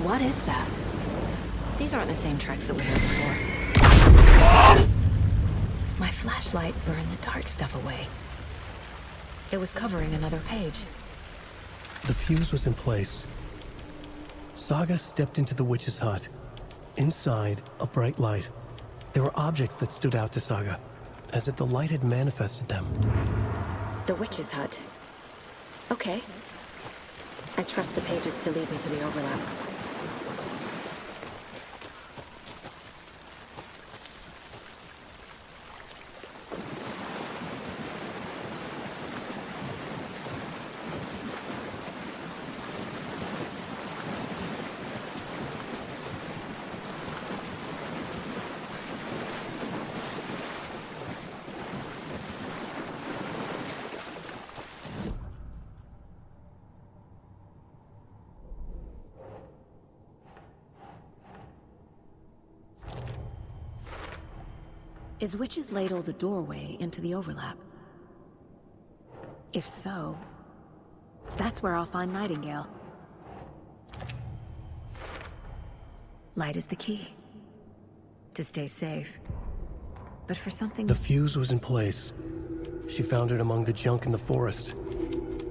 What is that? These aren't the same tracks that were here before. My flashlight burned the dark stuff away. It was covering another page. The fuse was in place. Saga stepped into the witch's hut. Inside, a bright light. There were objects that stood out to Saga, as if the light had manifested them. The witch's hut. Okay. I trust the pages to lead me to the overlap. Is Witch's Ladle the doorway into the overlap? If so, that's where I'll find Nightingale. Light is the key. To stay safe. But for something... The fuse was in place. She found it among the junk in the forest.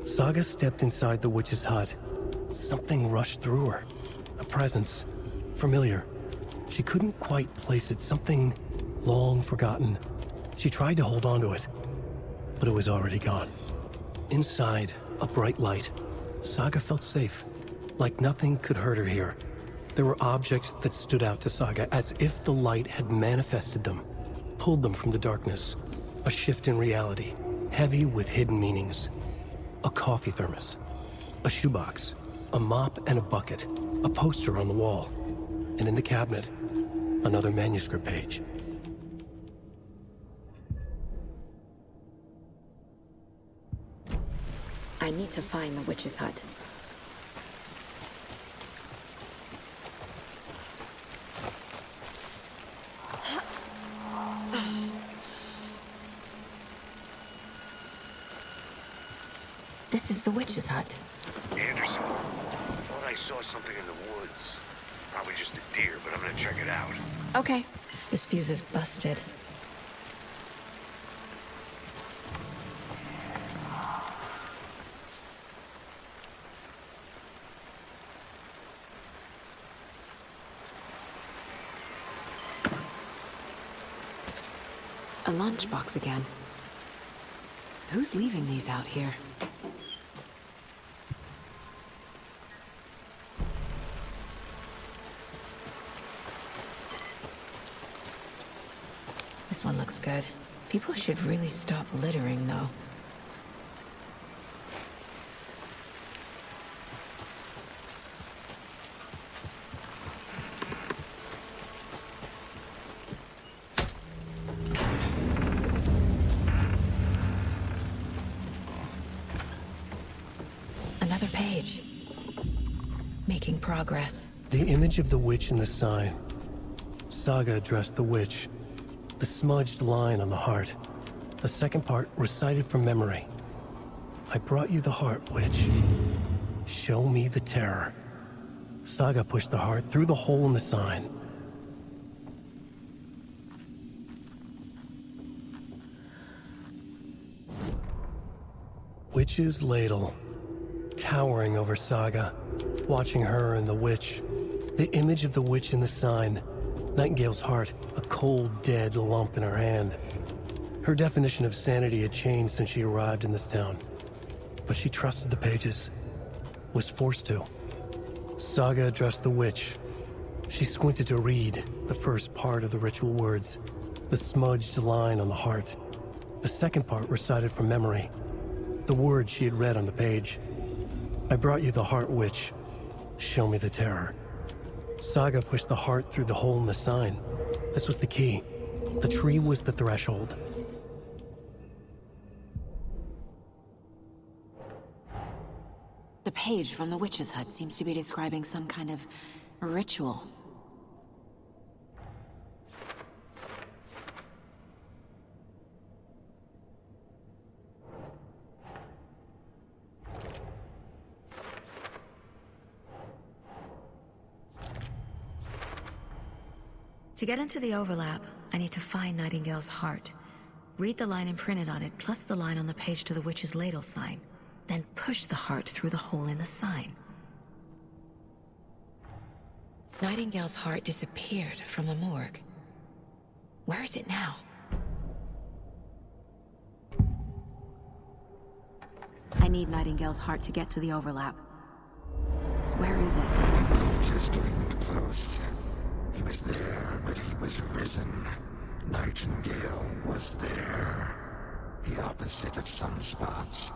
Saga stepped inside the witch's hut. Something rushed through her. A presence. Familiar. She couldn't quite place it. Something long forgotten. She tried to hold on to it, but it was already gone. Inside, a bright light. Saga felt safe, like nothing could hurt her here. There were objects that stood out to Saga, as if the light had manifested them, pulled them from the darkness. A shift in reality, heavy with hidden meanings. A coffee thermos, a shoebox, a mop and a bucket, a poster on the wall, and in the cabinet, another manuscript page. I need to find the witch's hut. This is the witch's hut. Anderson, thought I saw something in the woods. Probably just a deer, but I'm gonna check it out. Okay. This fuse is busted. A lunchbox again. Who's leaving these out here? This one looks good. People should really stop littering, though. Another page. Making progress. The image of the witch in the sign. Saga addressed the witch. The smudged line on the heart. The second part recited from memory. I brought you the heart, witch. Show me the terror. Saga pushed the heart through the hole in the sign. Witch's ladle. Towering over Saga. Watching her and the witch. The image of the witch in the sign. Nightingale's heart, a cold, dead lump in her hand. Her definition of sanity had changed since she arrived in this town. But she trusted the pages. Was forced to. Saga addressed the witch. She squinted to read the first part of the ritual words. The smudged line on the heart. The second part recited from memory. The words she had read on the page. I brought you the heart, witch. Show me the terror. Saga pushed the heart through the hole in the sign. This was the key. The tree was the threshold. The page from the witch's hut seems to be describing some kind of ritual. To get into the overlap, I need to find Nightingale's heart. Read the line imprinted on it, plus the line on the page to the witch's ladle sign. Then push the heart through the hole in the sign. Nightingale's heart disappeared from the morgue. Where is it now? I need Nightingale's heart to get to the overlap. Where is it? The cultist leaned close. He was there, but he was risen. Nightingale was there. The opposite of sunspots.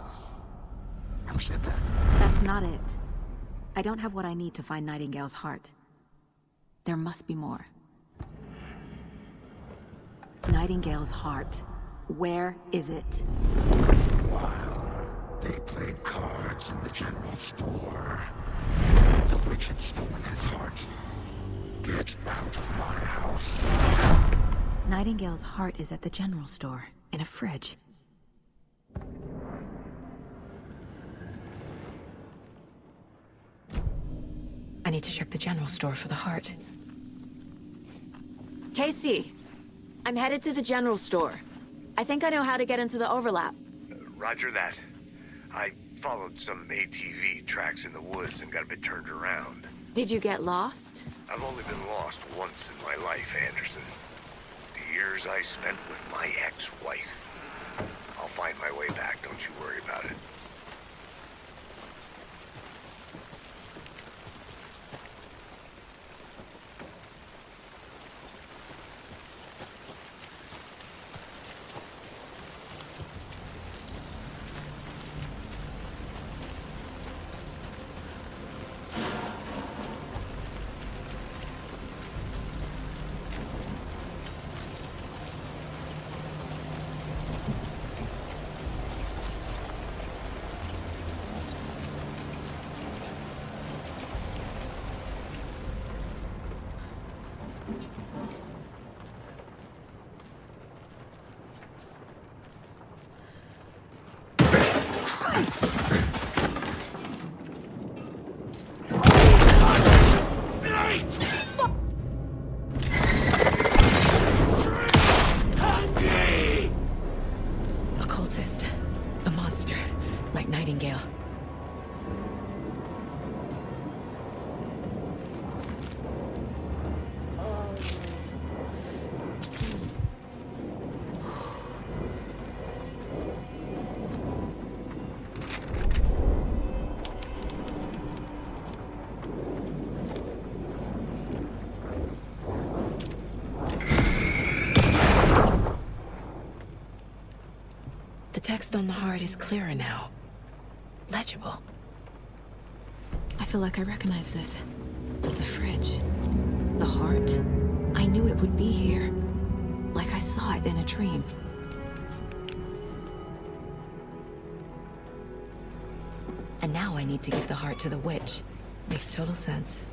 Who said that? That's not it. I don't have what I need to find Nightingale's heart. There must be more. Nightingale's heart. Where is it? For a while, they played cards in the general store. The witch had stolen his heart. Get out of my house. Nightingale's heart is at the general store, in a fridge. I need to check the general store for the heart. Casey! I'm headed to the general store. I think I know how to get into the overlap. Roger that. I followed some ATV tracks in the woods and got a bit turned around. Did you get lost? I've only been lost once in my life, Anderson. The years I spent with my ex-wife. I'll find my way back, don't you worry about it. Christ! text on the heart is clearer now. Legible. I feel like I recognize this. The fridge. The heart. I knew it would be here. Like I saw it in a dream. And now I need to give the heart to the witch. Makes total sense.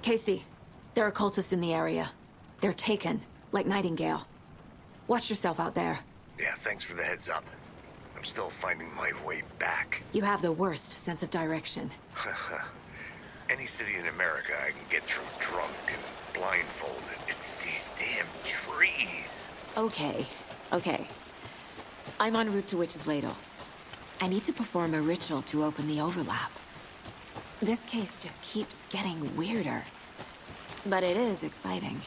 Casey, there are cultists in the area. They're taken, like Nightingale. Watch yourself out there. Yeah, thanks for the heads up. I'm still finding my way back. You have the worst sense of direction. Any city in America I can get through drunk and blindfolded. It's these damn trees. Okay, okay. I'm en route to Witch's Ladle. I need to perform a ritual to open the overlap. This case just keeps getting weirder. But it is exciting.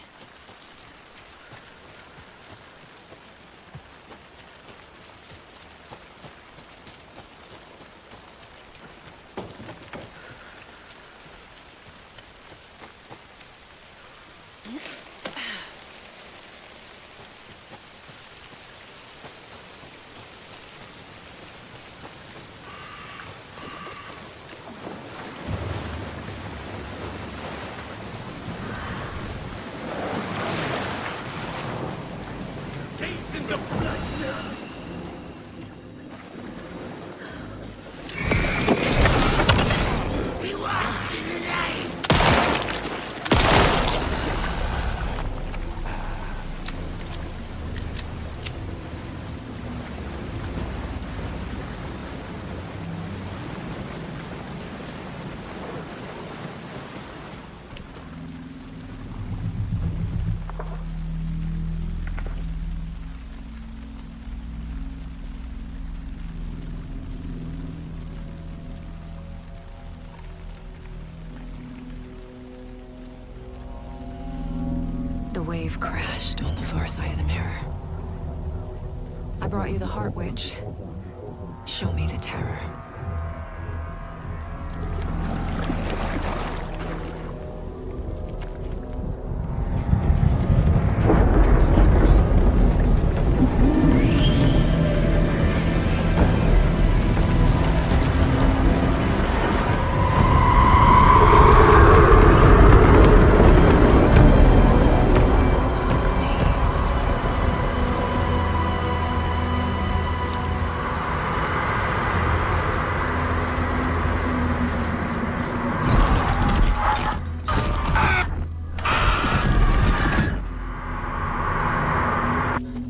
The wave crashed on the far side of the mirror. I brought you the Heart Witch. Show me the terror.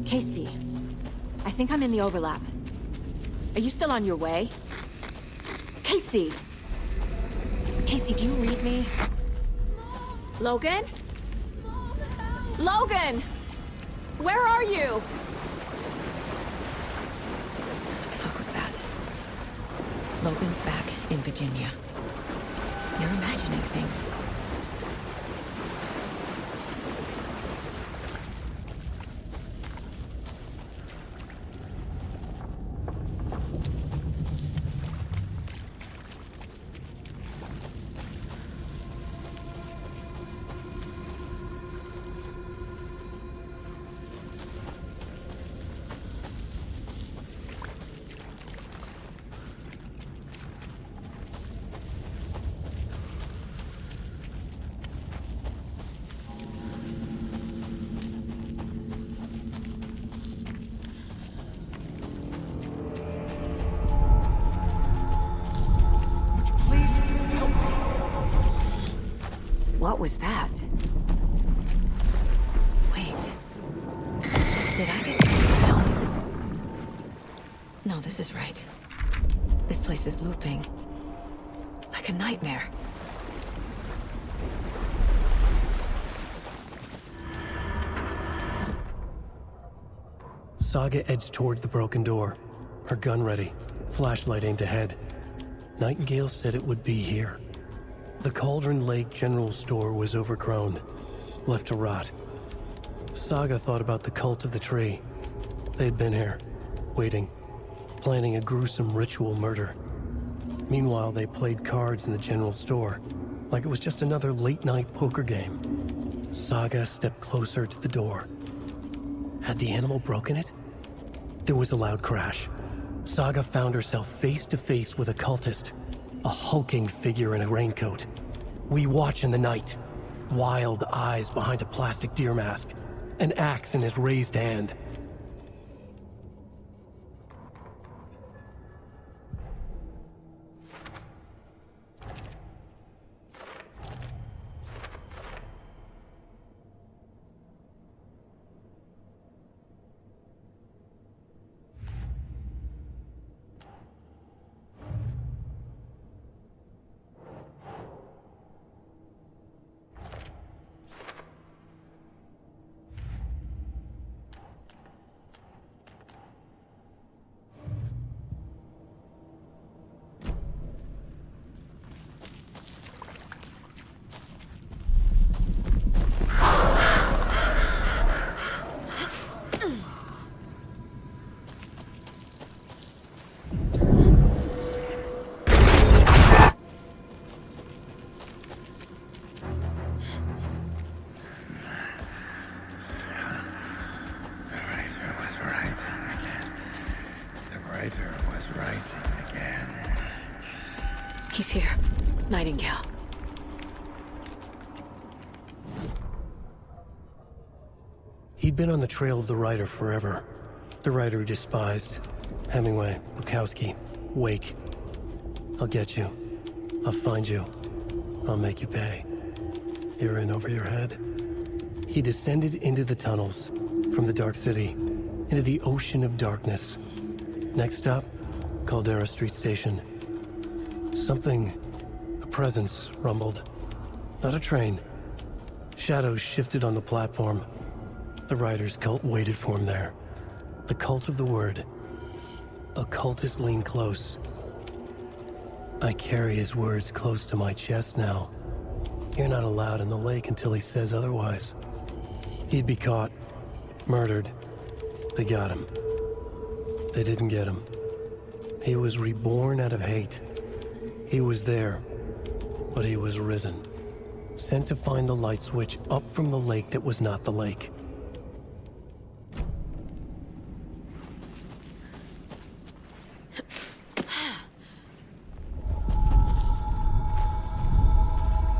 Casey, I think I'm in the overlap. Are you still on your way? Casey! Casey, do you read me? Logan? Logan! Where are you? What the fuck was that? Logan's back in Virginia. You're imagining things. What was that? Wait. Did I get turned around? No, this is right. This place is looping. Like a nightmare. Saga edged toward the broken door, her gun ready, flashlight aimed ahead. Nightingale said it would be here. The Cauldron Lake General Store was overgrown, left to rot. Saga thought about the cult of the tree. They'd been here, waiting, planning a gruesome ritual murder. Meanwhile, they played cards in the general store, like it was just another late-night poker game. Saga stepped closer to the door. Had the animal broken it? There was a loud crash. Saga found herself face to face with a cultist, a hulking figure in a raincoat. We watch in the night, wild eyes behind a plastic deer mask, an axe in his raised hand. He's here. Nightingale. He'd been on the trail of the writer forever. The writer he despised. Hemingway, Bukowski, Wake. I'll get you. I'll find you. I'll make you pay. You're in over your head. He descended into the tunnels, from the Dark City, into the ocean of darkness. Next stop, Caldera Street Station. Something, a presence, rumbled. Not a train. Shadows shifted on the platform. The writer's cult waited for him there. The cult of the word. A cultist leaned close. I carry his words close to my chest now. You're not allowed in the lake until he says otherwise. He'd be caught, murdered. They got him. They didn't get him. He was reborn out of hate. He was there, but he was risen. Sent to find the light switch up from the lake that was not the lake.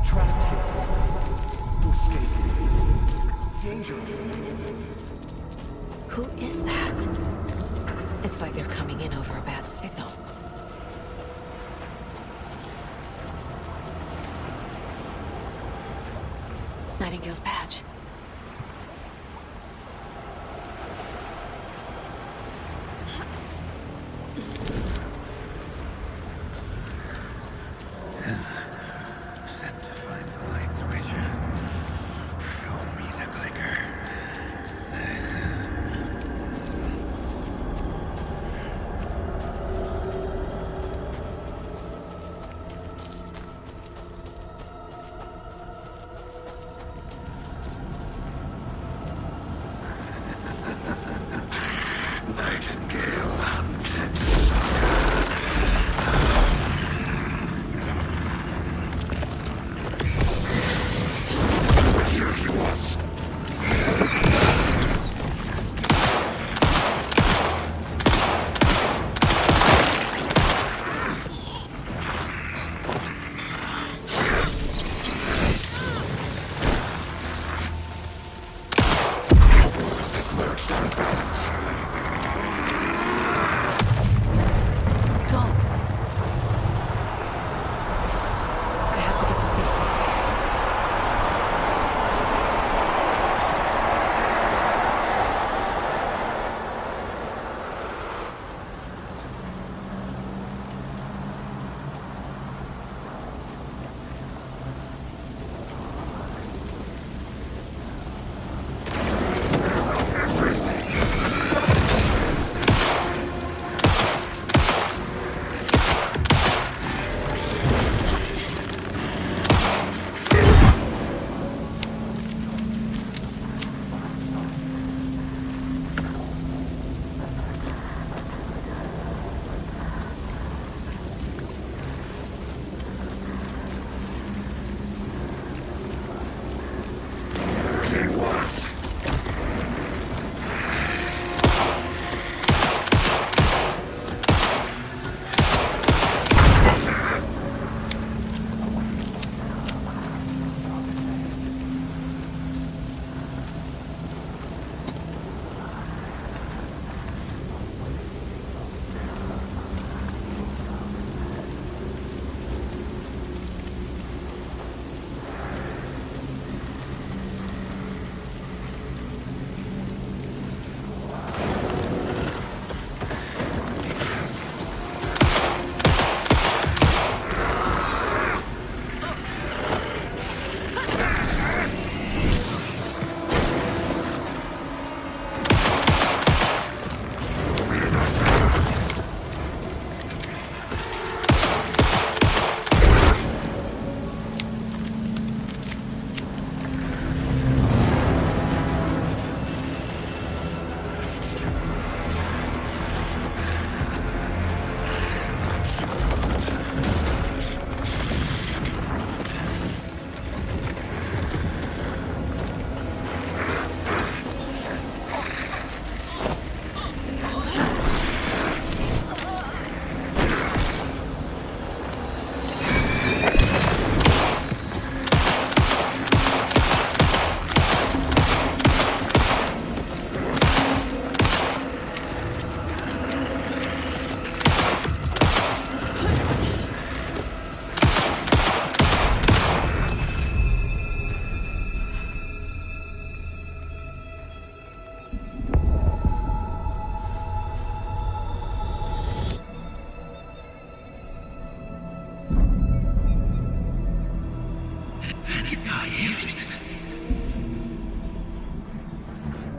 Trapped here. To escape. Danger. Who is that? It's like they're coming in over a bad signal. Nightingale's badge. Sent to find the light switch. Show me the clicker.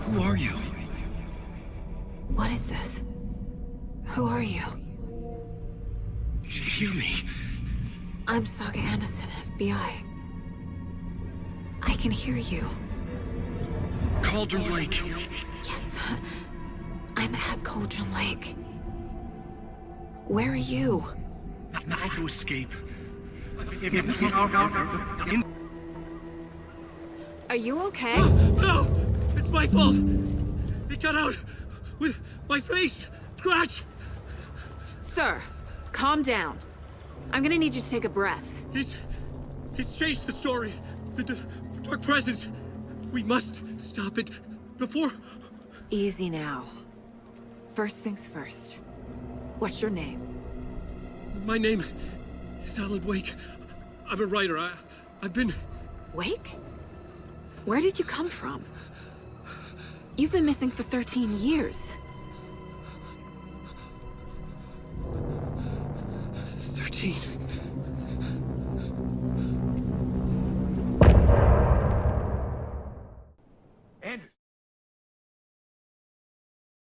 Who are you? What is this? Who are you? Hear me. I'm Saga Anderson, FBI. I can hear you. Cauldron Lake. Yes, I'm at Cauldron Lake. Where are you? How to escape. Are you okay? No! It's my fault! It got out with my face! Scratch! Sir, calm down. I'm gonna need you to take a breath. He's changed the story. The dark presence. We must stop it before... Easy now. First things first. What's your name? My name is Alan Wake. I'm a writer. I've been... Wake? Where did you come from? You've been missing for 13 years. 13?